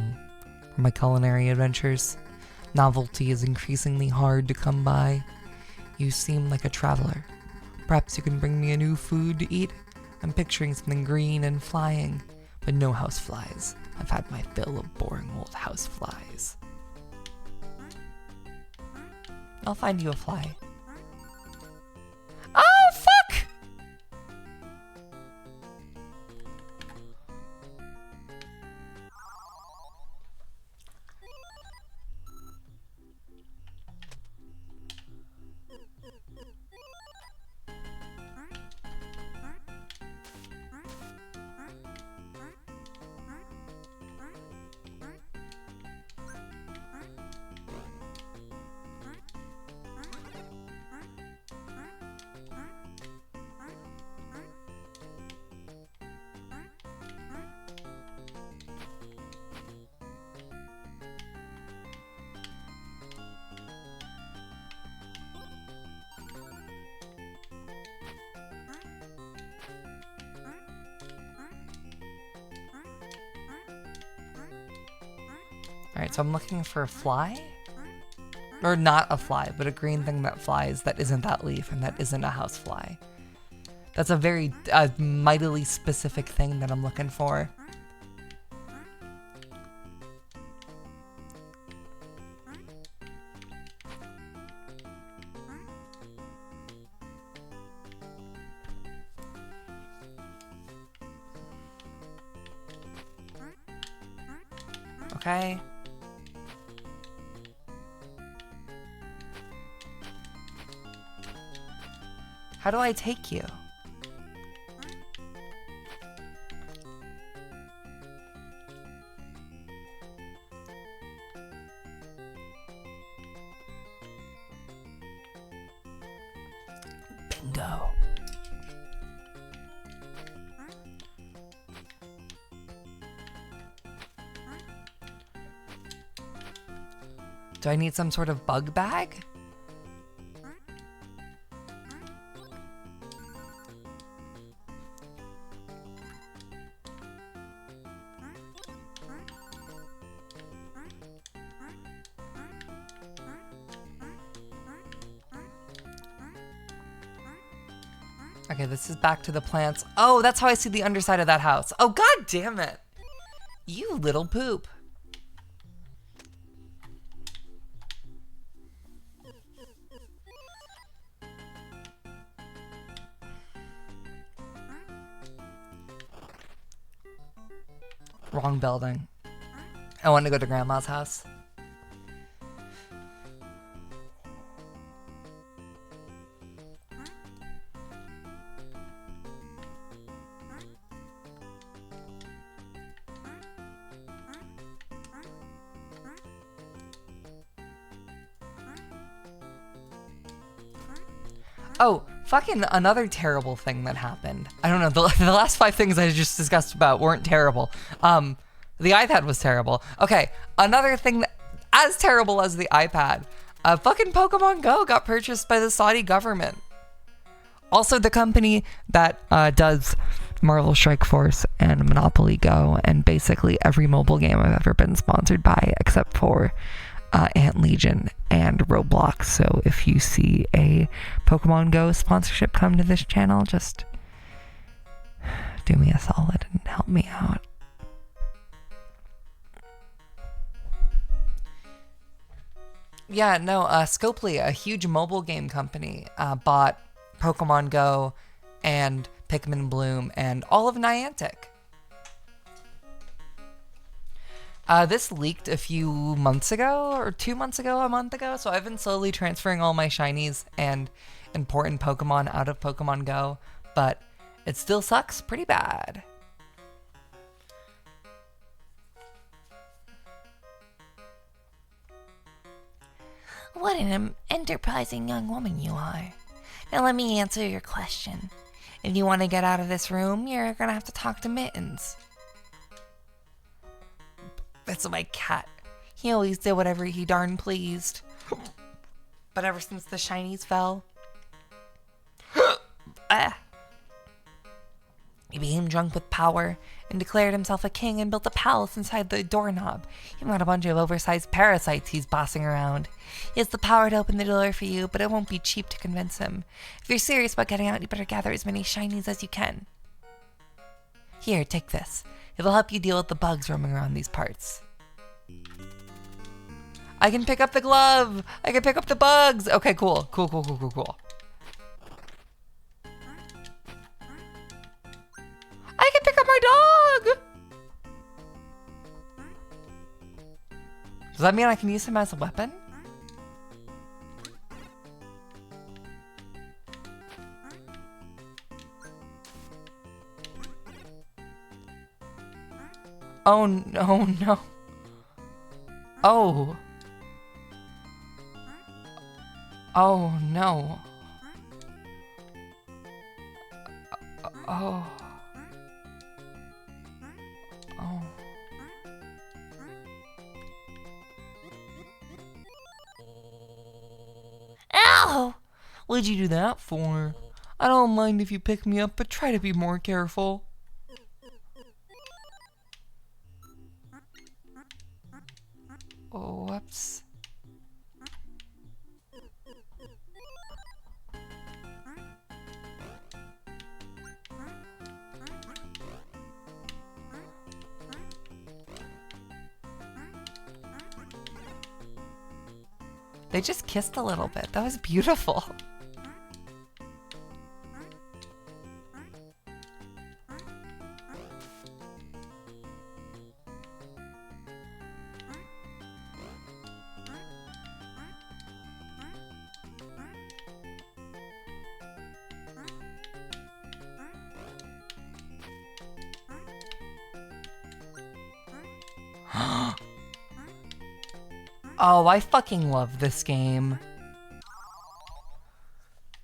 my culinary adventures. Novelty is increasingly hard to come by. You seem like a traveler. Perhaps you can bring me a new food to eat? I'm picturing something green and flying, but no houseflies. I've had my fill of boring old houseflies. I'll find you a fly. Oh, fuck! Alright, so I'm looking for a fly? Or not a fly, but a green thing that flies that isn't that leaf and that isn't a housefly. That's a very mightily specific thing that I'm looking for. Okay. How do I take you? Bingo. Do I need some sort of bug bag? Okay, this is back to the plants. Oh, that's how I see the underside of that house. Oh, god damn it. You little poop. Wrong building. I want to go to Grandma's house. Oh, fucking another terrible thing that happened. I don't know, the last 5 things I just discussed about weren't terrible. The iPad was terrible. Okay, another thing that, as terrible as the iPad, fucking Pokemon Go got purchased by the Saudi government. Also, the company that does Marvel Strike Force and Monopoly Go and basically every mobile game I've ever been sponsored by except for Ant Legion and Roblox. So if you see a Pokemon Go sponsorship come to this channel, just do me a solid and help me out. Yeah, no, Scopely, a huge mobile game company, bought Pokemon Go and Pikmin Bloom and all of Niantic. This leaked a few months ago, or 2 months ago, a month ago, so I've been slowly transferring all my shinies and important Pokemon out of Pokemon Go, but it still sucks pretty bad. What an enterprising young woman you are. Now let me answer your question. If you want to get out of this room, you're gonna have to talk to Mittens. That's my cat. He always did whatever he darn pleased. But ever since the shinies fell... He became drunk with power and declared himself a king and built a palace inside the doorknob. He's got a bunch of oversized parasites he's bossing around. He has the power to open the door for you, but it won't be cheap to convince him. If you're serious about getting out, you better gather as many shinies as you can. Here, take this. It'll help you deal with the bugs roaming around these parts. I can pick up the glove! I can pick up the bugs! Okay, cool. Cool. I can pick up my dog! Does that mean I can use him as a weapon? Oh no. Oh. Oh no. Oh. Oh. Ow! What'd you do that for? I don't mind if you pick me up, but try to be more careful. Oh, whoops. They just kissed a little bit. That was beautiful. Oh, I fucking love this game.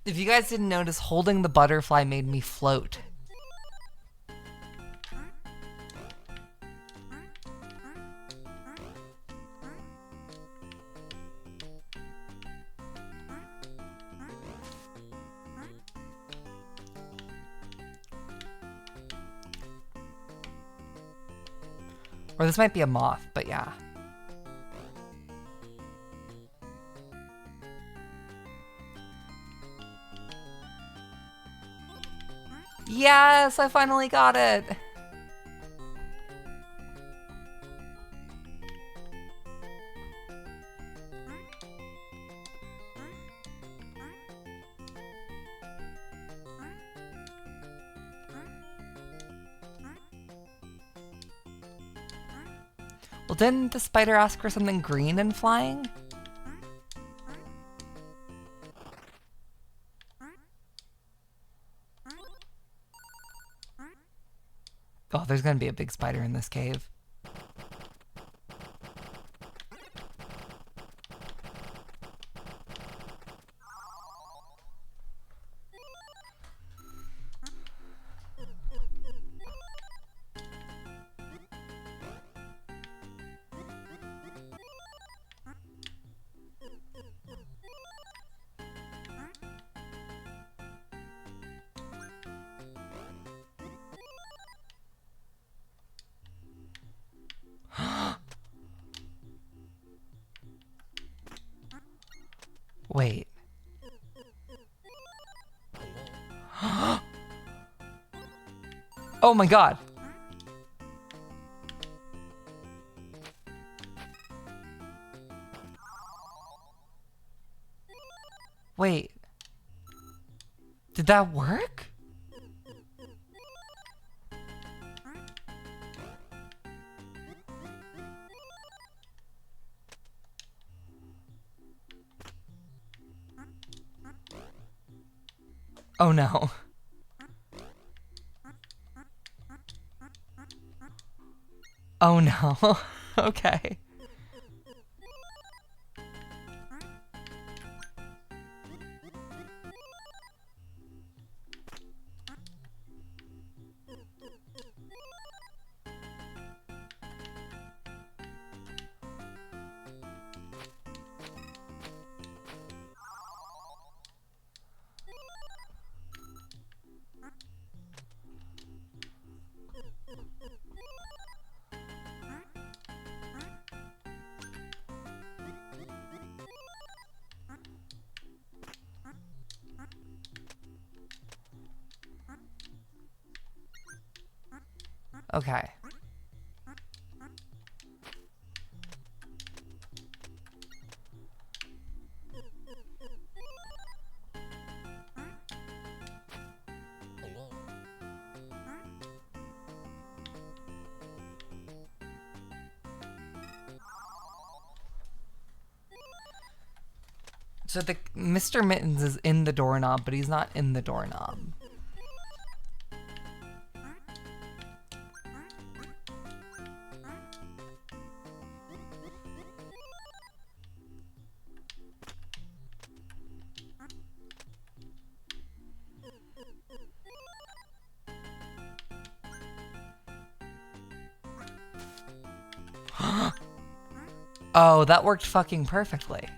If you guys didn't notice, holding the butterfly made me float. Or this might be a moth, but yeah. Yes, I finally got it. Well, didn't the spider ask for something green and flying? Oh, there's gonna be a big spider in this cave. Wait. Oh my god. Wait. Did that work? Oh no. Oh no. Okay. Okay. So the Mr. Mittens is in the doorknob, but he's not in the doorknob. Oh, that worked fucking perfectly.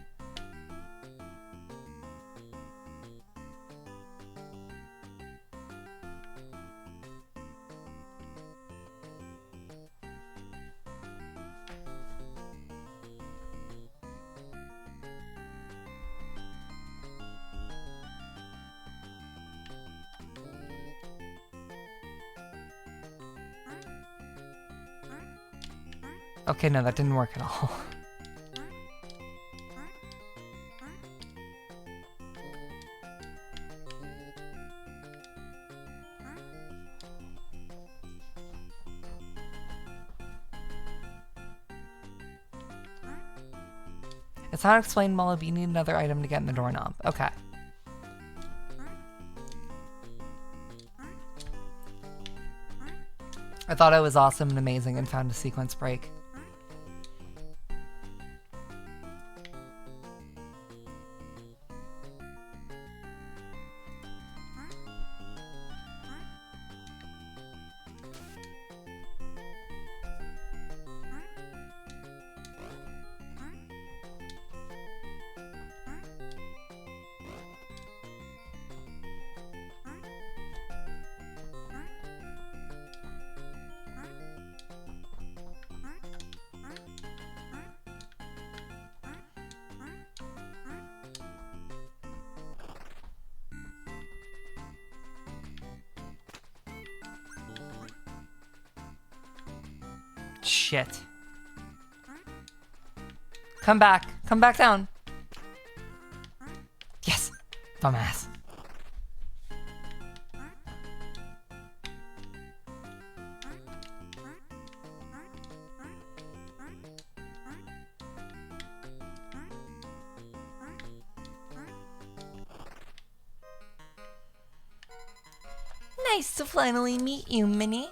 Okay, no, that didn't work at all. It's not explainable, but you need another item to get in the doorknob. Okay. I thought it was awesome and amazing and found a sequence break. Shit. Come back. Come back down. Yes. Dumbass. Nice to finally meet you, Minnie.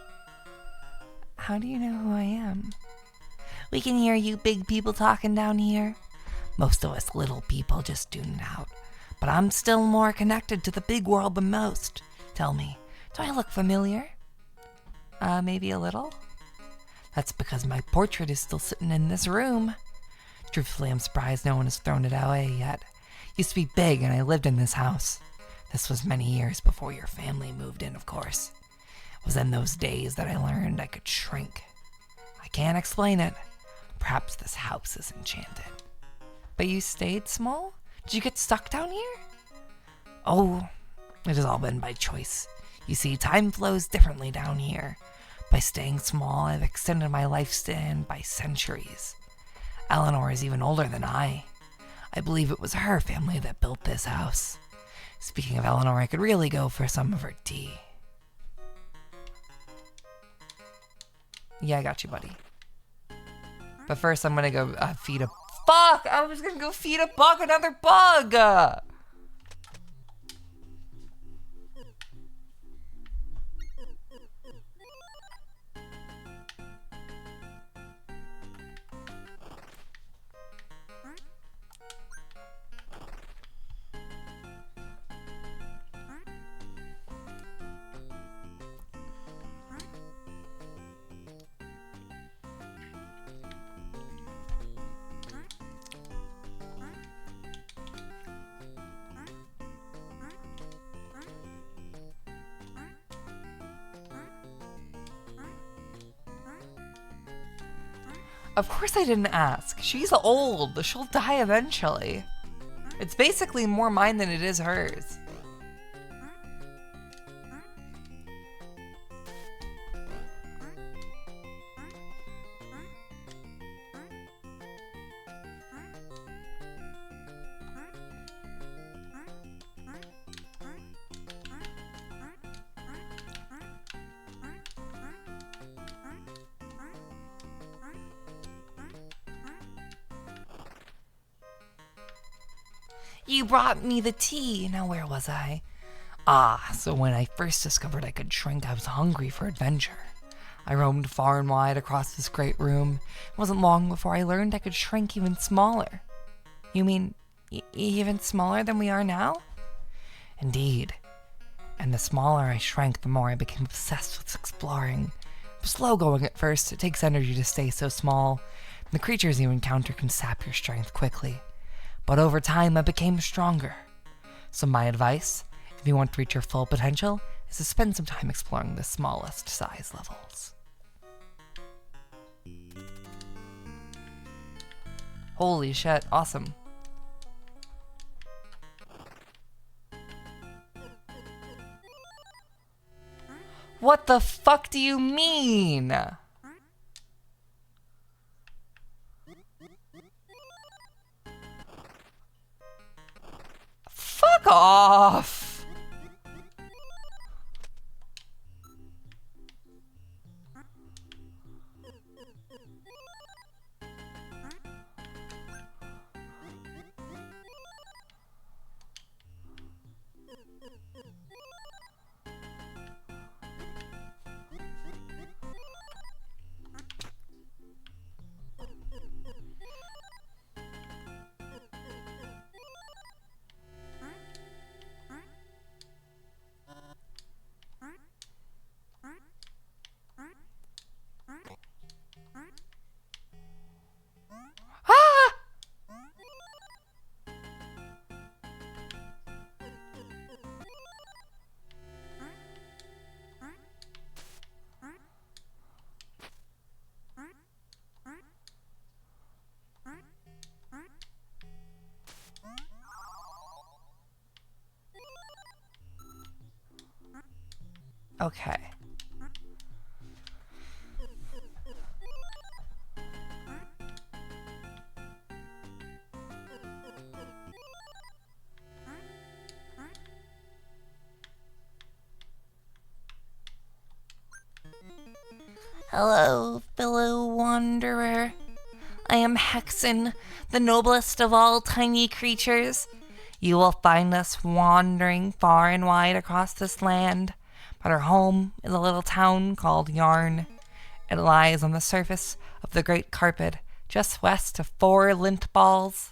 How do you know who I am? We can hear you big people talking down here. Most of us little people just tune out. But I'm still more connected to the big world than most. Tell me, do I look familiar? Maybe a little? That's because my portrait is still sitting in this room. Truthfully, I'm surprised no one has thrown it away yet. Used to be big and I lived in this house. This was many years before your family moved in, of course. It was in those days that I learned I could shrink. I can't explain it. Perhaps this house is enchanted. But you stayed small? Did you get stuck down here? Oh, it has all been by choice. You see, time flows differently down here. By staying small, I've extended my lifespan by centuries. Eleanor is even older than I. I believe it was her family that built this house. Speaking of Eleanor, I could really go for some of her tea. Yeah, I got you, buddy. But first, I'm gonna go feed a... Fuck! I was gonna go feed a bug another bug! Of course I didn't ask. She's old. She'll die eventually. It's basically more mine than it is hers. You brought me the tea. Now where was I? So when I first discovered I could shrink, I was hungry for adventure. I roamed far and wide across this great room. It wasn't long before I learned I could shrink even smaller. You mean even smaller than we are now? Indeed. And the smaller I shrank, the more I became obsessed with exploring. It was slow going at first. It takes energy to stay so small. And the creatures you encounter can sap your strength quickly. But over time, I became stronger. So my advice, if you want to reach your full potential, is to spend some time exploring the smallest size levels. Holy shit, awesome. What the fuck do you mean? Fuck off! Ah! Okay. Hello, fellow wanderer. I am Hexen, the noblest of all tiny creatures. You will find us wandering far and wide across this land, but our home is a little town called Yarn. It lies on the surface of the Great Carpet, just west of 4 lint balls.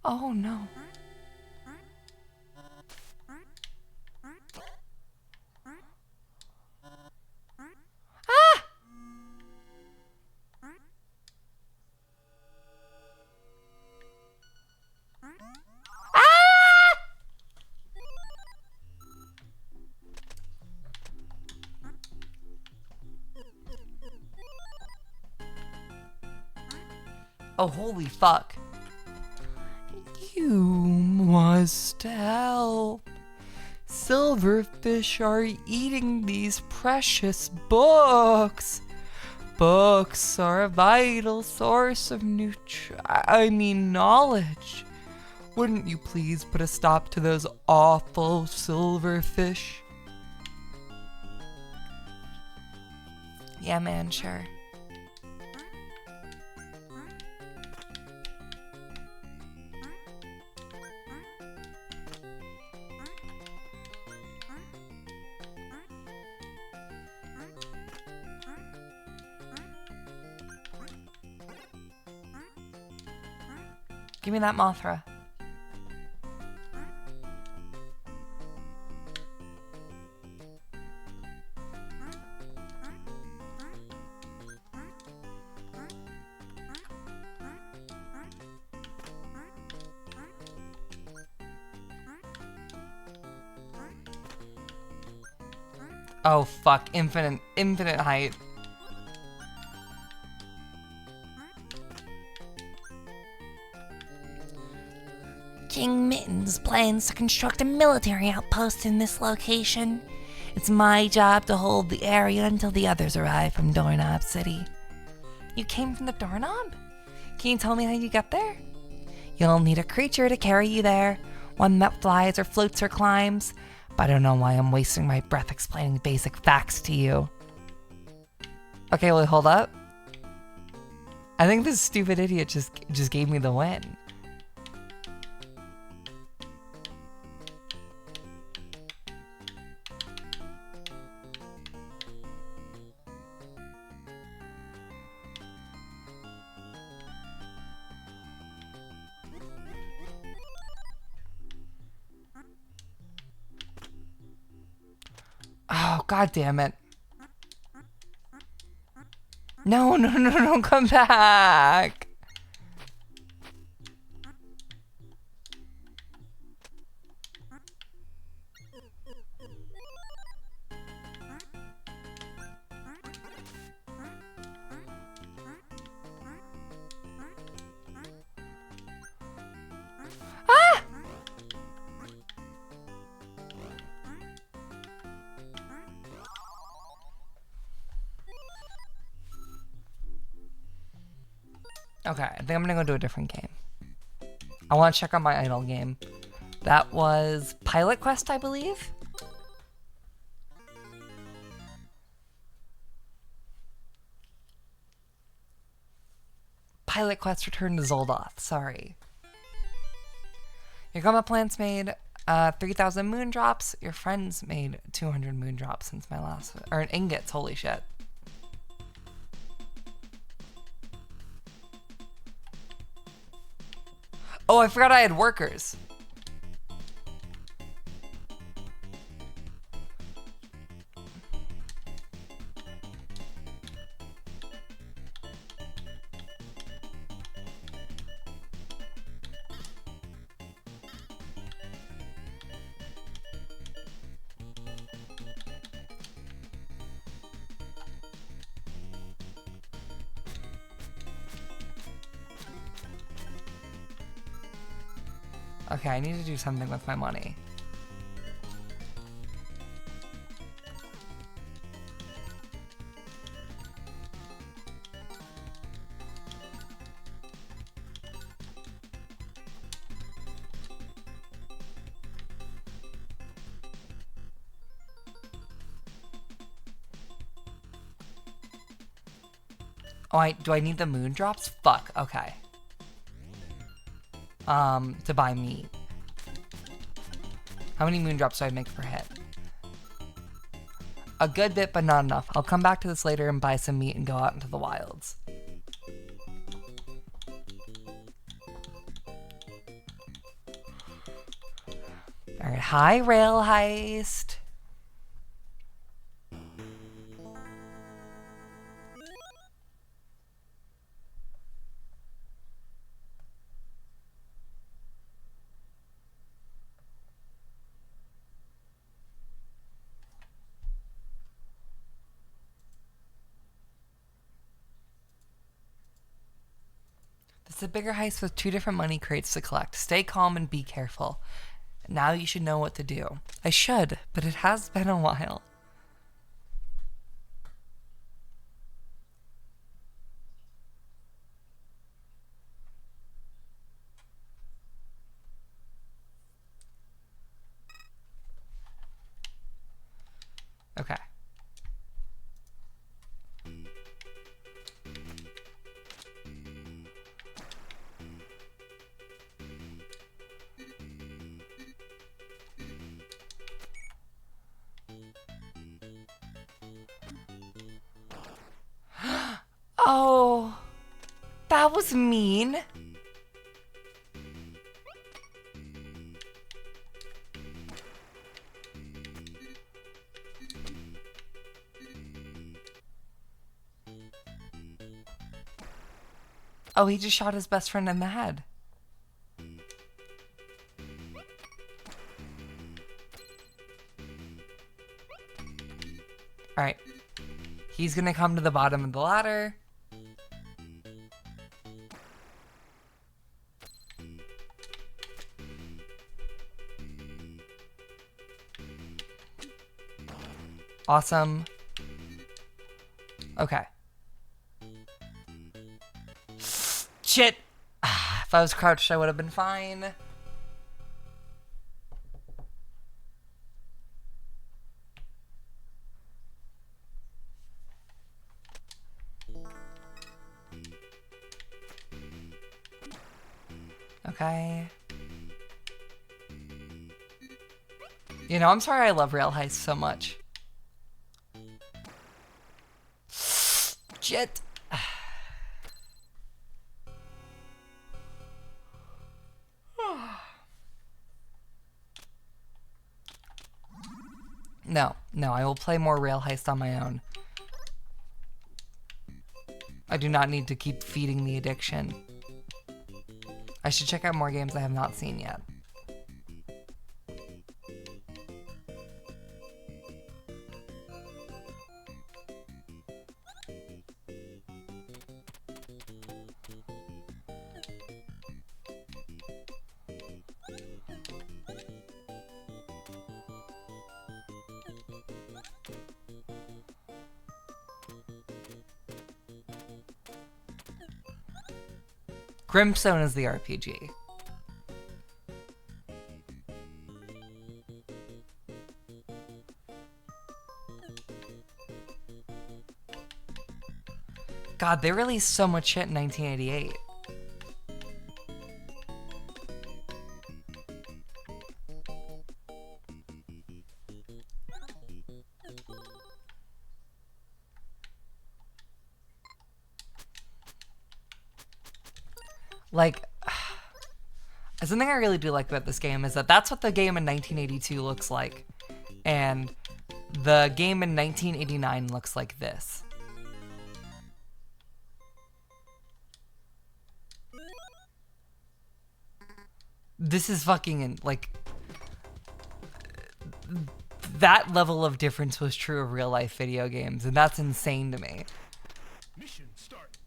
Oh no. Ah! Ah! Oh, holy fuck. You must help. Silverfish are eating these precious books. Books are a vital source of knowledge. Wouldn't you please put a stop to those awful silverfish? Yeah, man, sure. Give me that Mothra. Oh fuck, infinite height. King Mittens plans to construct a military outpost in this location. It's my job to hold the area until the others arrive from Doorknob City. You came from the doorknob? Can you tell me how you get there? You'll need a creature to carry you there, one that flies or floats or climbs, but I don't know why I'm wasting my breath explaining basic facts to you. Okay, wait, hold up. I think this stupid idiot just gave me the win. Oh, god damn it. No, come back. Okay, I think I'm gonna go to a different game. I want to check out my idle game. That was Pilot Quest, I believe? Pilot Quest Return to Zoldoth, sorry. Your Gumma plants made 3,000 moon drops. Your friends made 200 moon drops since my last... Or ingots, holy shit. Oh, I forgot I had workers. Okay, I need to do something with my money. Oh, do I need the moon drops? Fuck, okay. To buy meat. How many moon drops do I make per hit? A good bit, but not enough. I'll come back to this later and buy some meat and go out into the wilds. Alright, hi, Rail Heist. This is a bigger heist with 2 different money crates to collect. Stay calm and be careful. Now you should know what to do. I should, but it has been a while. Okay. Oh, that was mean. Oh, he just shot his best friend in the head. Alright. He's gonna come to the bottom of the ladder. Awesome. Okay. Shit! If I was crouched, I would have been fine. Okay. You know, I'm sorry I love Rail Heist so much. Shit. No, I will play more Rail Heist on my own. I do not need to keep feeding the addiction. I should check out more games I have not seen yet. Grimstone is the RPG. God, they released so much shit in 1988. Like, something I really do like about this game is that that's what the game in 1982 looks like. And the game in 1989 looks like this. This is fucking, like, that level of difference was true of real life video games, and that's insane to me. Mission start.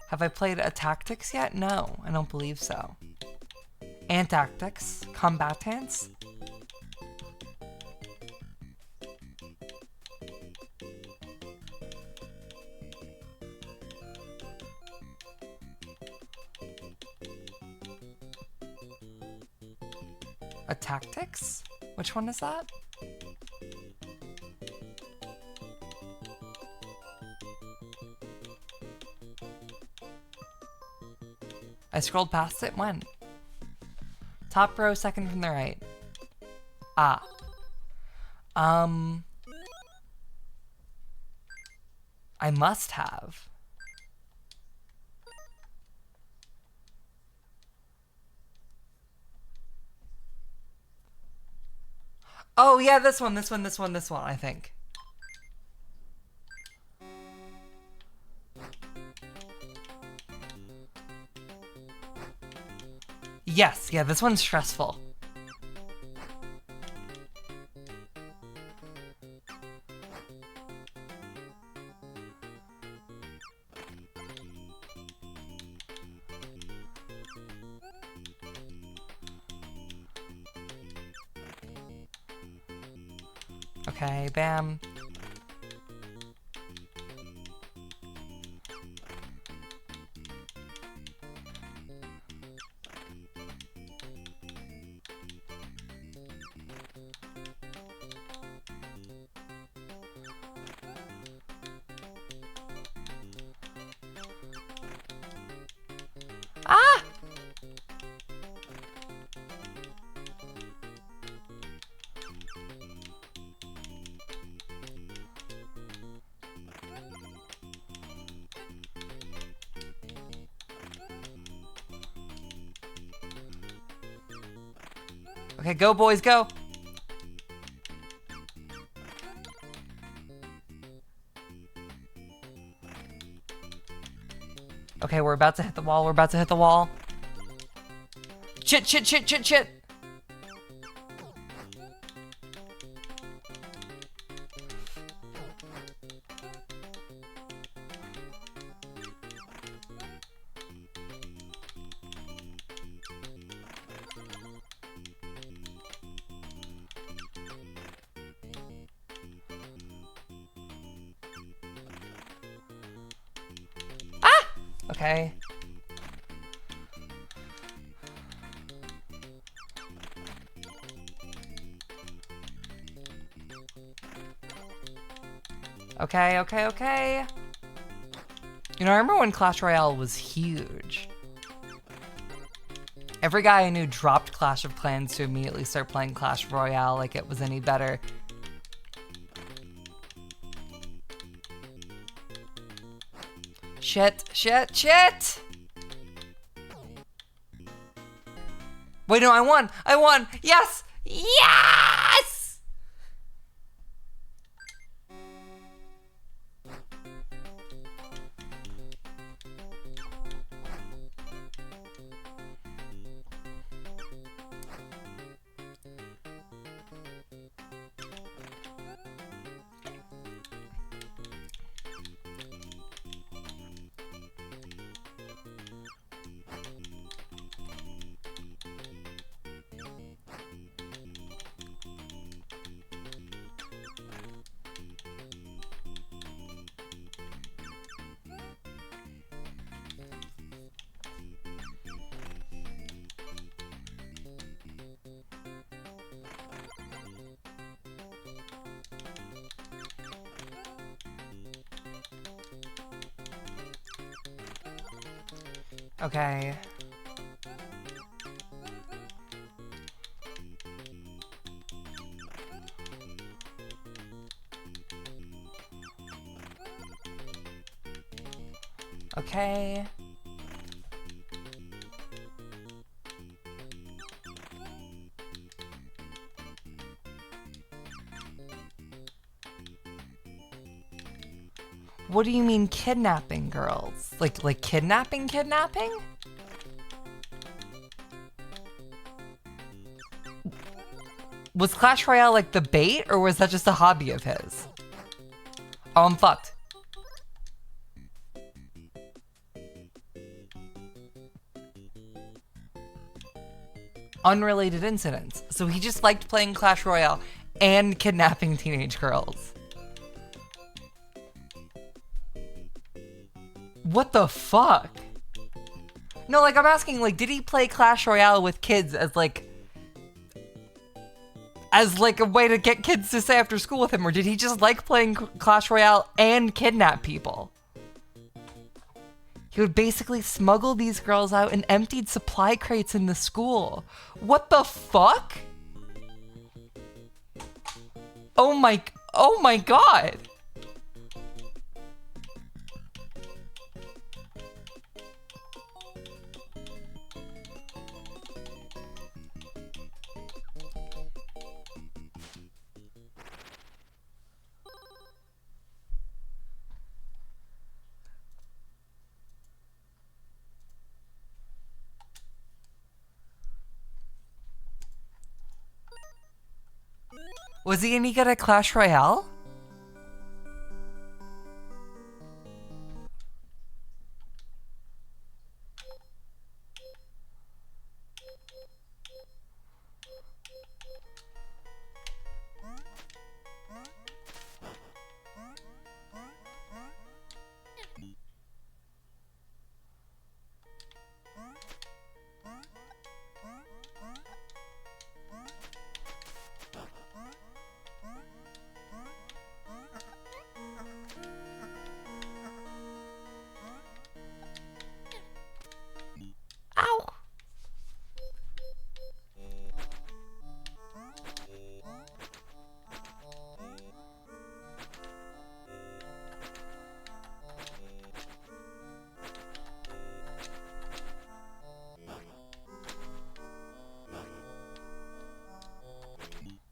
Have I played a Tactics yet? No, I don't believe so. Antactics? Combatants? A Tactics? Which one is that? I scrolled past it. When? Top row, second from the right. Ah. I must have. Oh yeah, this one, I think. Yes, yeah, this one's stressful. Okay, bam. Ah! Okay, go boys, go! Okay, we're about to hit the wall, we're about to hit the wall. Shit, shit, shit, shit, shit! Okay. Okay, okay, okay. You know, I remember when Clash Royale was huge. Every guy I knew dropped Clash of Clans to immediately start playing Clash Royale like it was any better. Shit, shit, shit! Wait, no, I won! I won! Yes! Yes! Okay. Okay. What do you mean kidnapping girls? Like kidnapping? Was Clash Royale like the bait, or was that just a hobby of his? Oh, I'm fucked. Unrelated incidents. So he just liked playing Clash Royale and kidnapping teenage girls. What the fuck? No, like I'm asking, like, did he play Clash Royale with kids as like a way to get kids to stay after school with him, or did he just like playing Clash Royale and kidnap people? He would basically smuggle these girls out and emptied supply crates in the school. What the fuck? Oh my god. Was he any good at Clash Royale? Ow.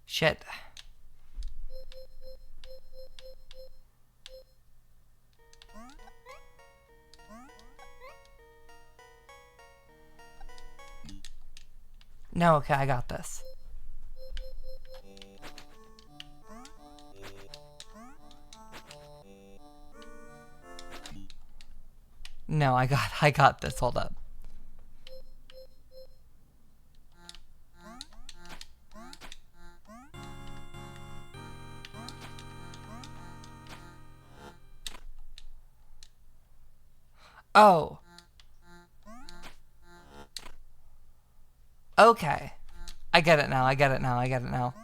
Shit. No, okay, I got this. No, I got this. Hold up. Oh. Okay. I get it now.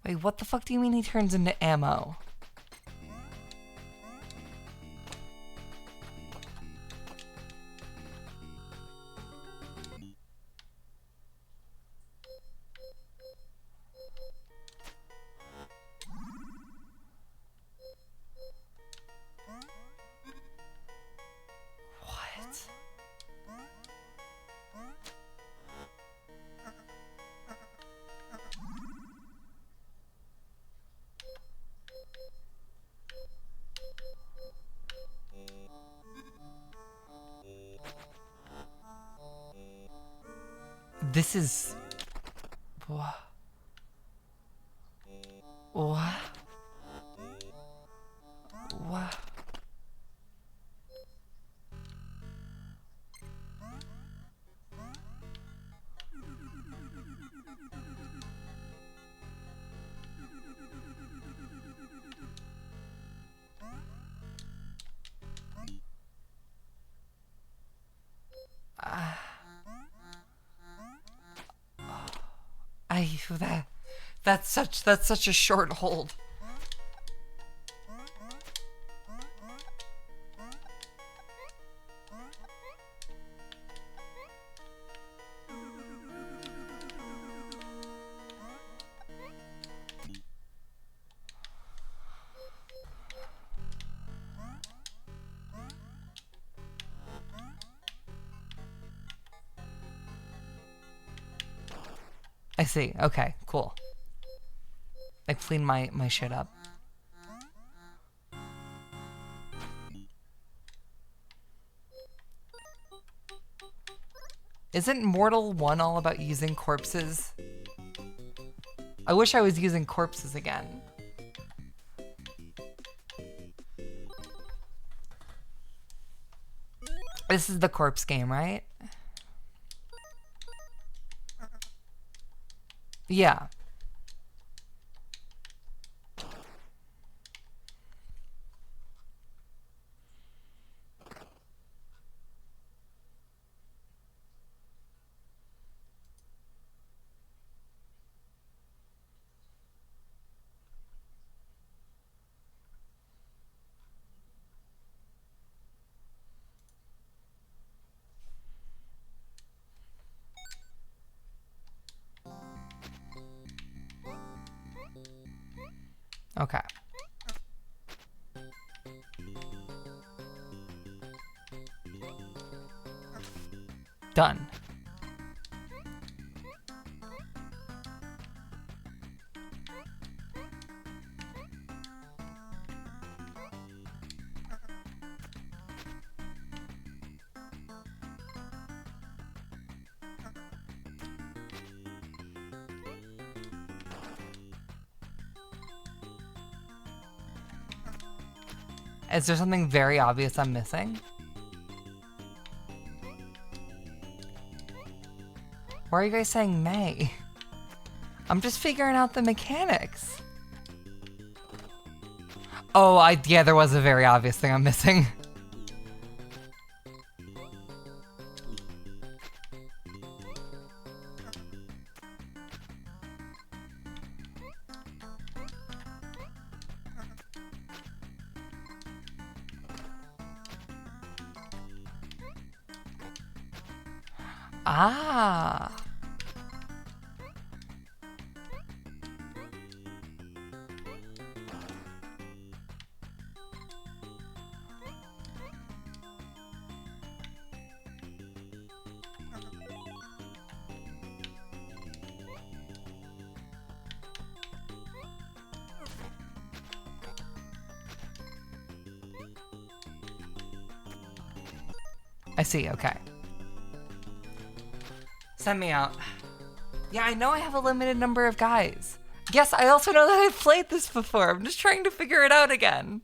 Wait, what the fuck do you mean he turns into ammo? What? This is... What? What? What? That's such a short hold. I see. Okay, cool. I clean my shit up. Isn't Mortal 1 all about using corpses? I wish I was using corpses again. This is the corpse game, right? Yeah. Okay. Done. Is there something very obvious I'm missing? Why are you guys saying May? I'm just figuring out the mechanics. Oh, yeah, there was a very obvious thing I'm missing. Ah. I see, okay. Send me out. Yeah, I know I have a limited number of guys. Yes, I also know that I've played this before. I'm just trying to figure it out again.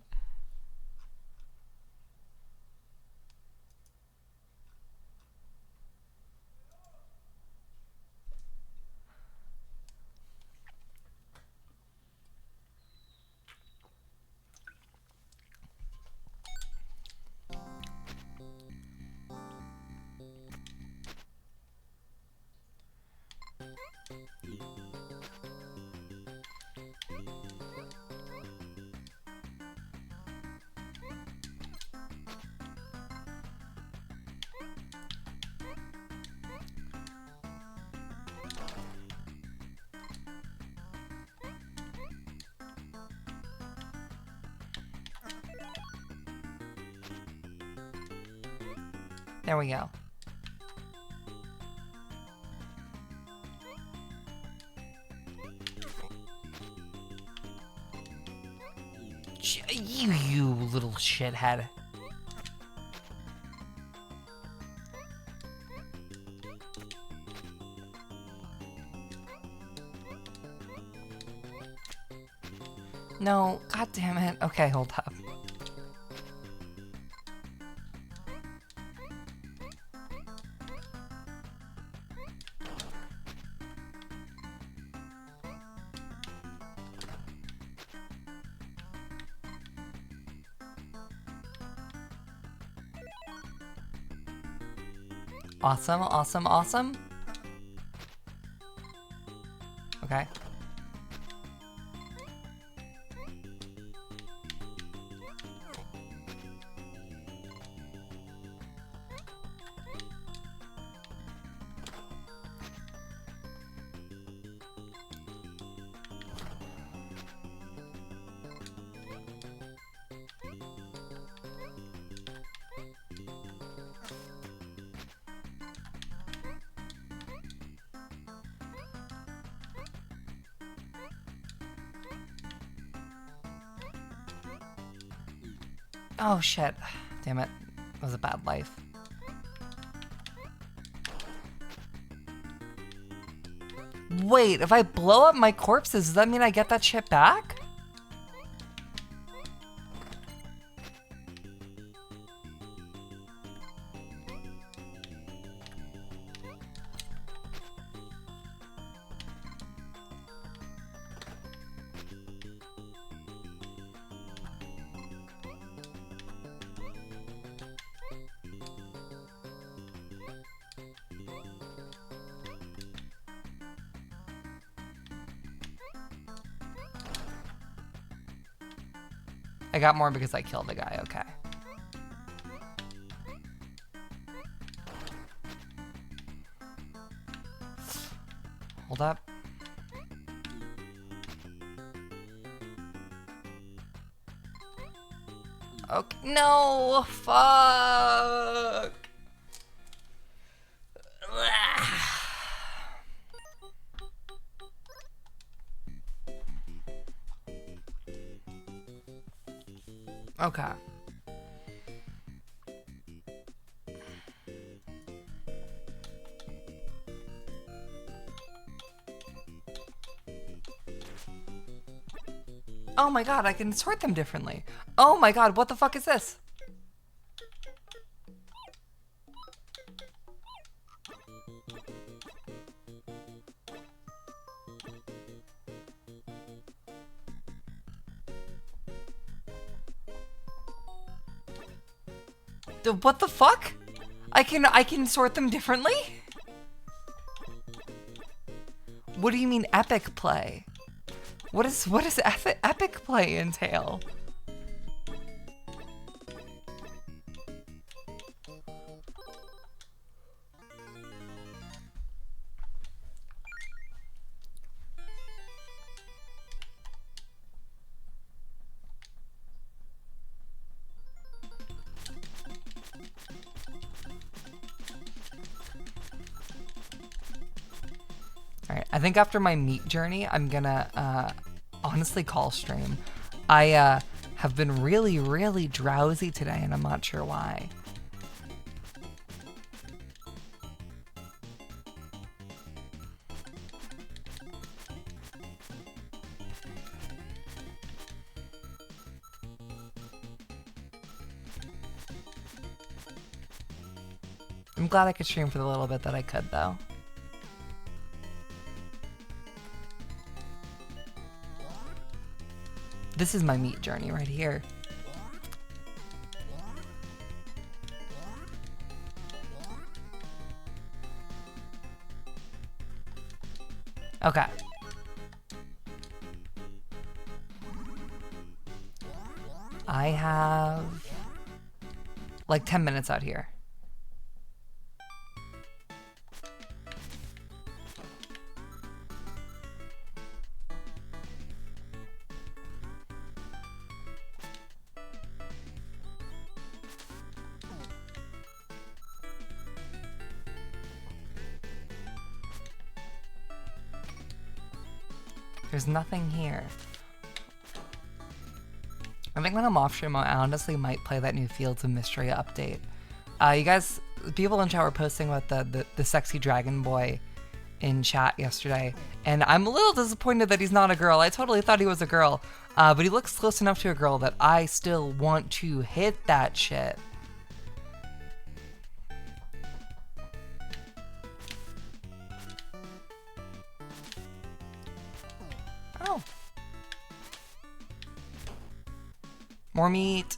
There we go. You little shithead. No, god damn it. Okay, hold up. Awesome, awesome, awesome. Okay. Oh shit. Damn it. That was a bad life. Wait, if I blow up my corpses, does that mean I get that shit back? I got more because I killed a guy, okay. Hold up. Okay, no, fuck. Okay. Oh my god, I can sort them differently. Oh my god, what the fuck is this? What the fuck? I can sort them differently? What do you mean epic play? What does epic play entail? Alright, I think after my meat journey, I'm gonna honestly call stream. I have been really, really drowsy today, and I'm not sure why. I'm glad I could stream for the little bit that I could, though. This is my meat journey right here. Okay. I have like 10 minutes out here. There's nothing here. I think when I'm off stream, I honestly might play that new Fields of Mystery update. You guys, people in chat were posting about the sexy dragon boy in chat yesterday, and I'm a little disappointed that he's not a girl. I totally thought he was a girl, but he looks close enough to a girl that I still want to hit that shit. Oh. More meat.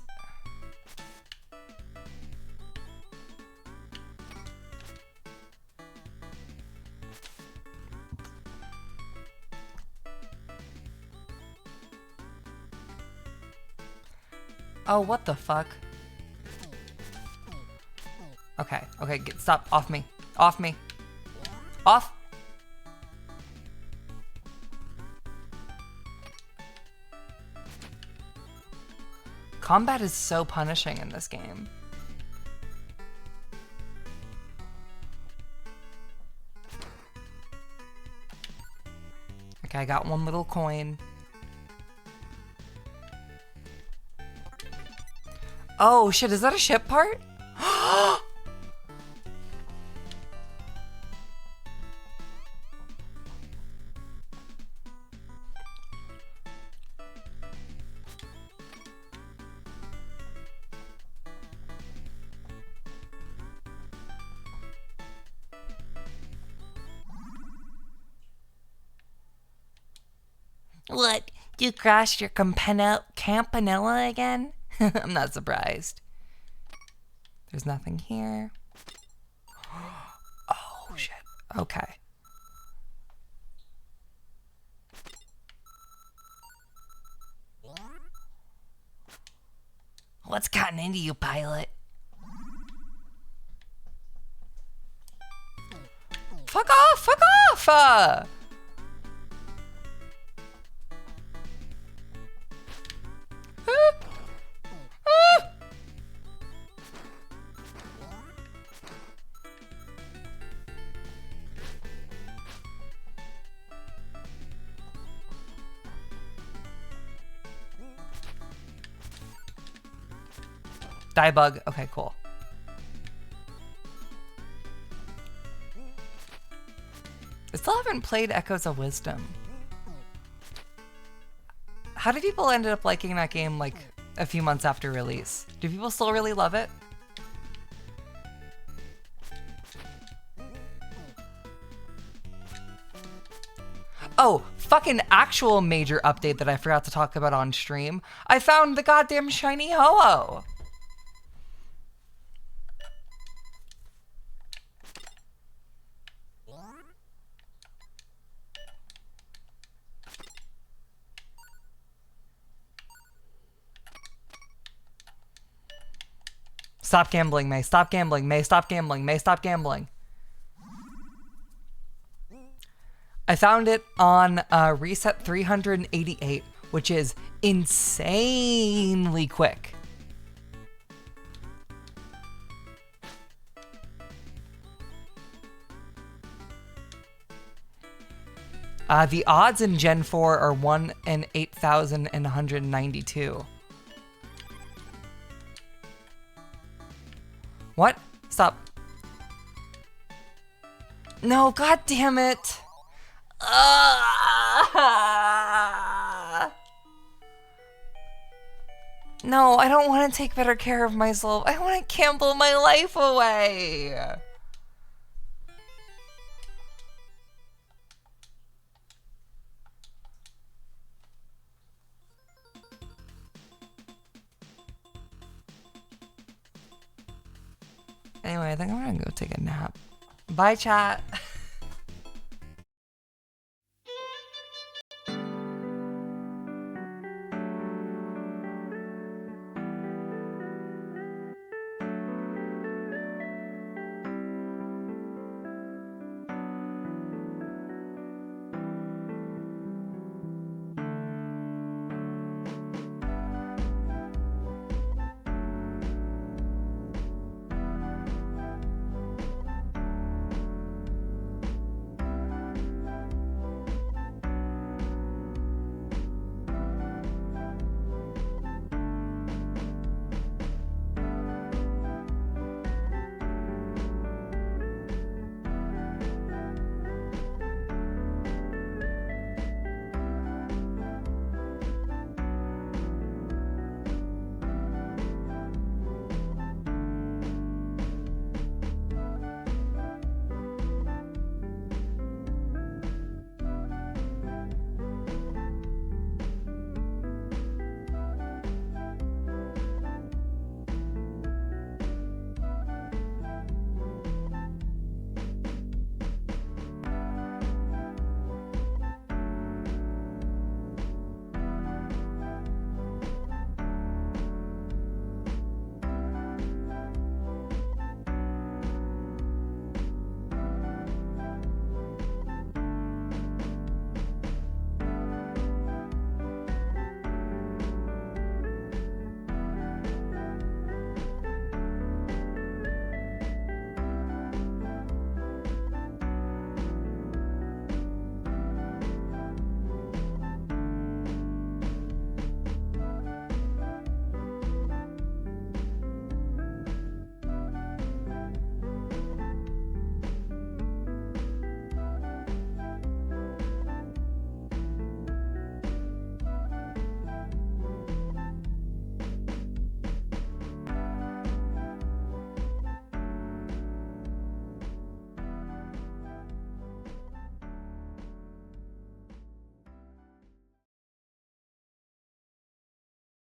Oh, what the fuck? Okay, okay, stop. Off me. Off me. Off! Combat is so punishing in this game. Okay, I got one little coin. Oh shit, is that a ship part? What? You crashed your campanella again? I'm not surprised. There's nothing here. Oh shit. Okay. What's gotten into you, pilot? Fuck off! Fuck off! Die bug. Okay, cool. I still haven't played Echoes of Wisdom. How do people ended up liking that game like a few months after release? Do people still really love it? Oh, fucking actual major update that I forgot to talk about on stream. I found the goddamn shiny Ho-Oh. Stop gambling, May. Stop gambling, May. Stop gambling, May. Stop gambling. I found it on reset 388, which is insanely quick. The odds in Gen 4 are 1 in 8,192. What? Stop. No, god damn it. No, I don't want to take better care of myself. I want to gamble my life away. Anyway, I think I'm gonna go take a nap. Bye, chat.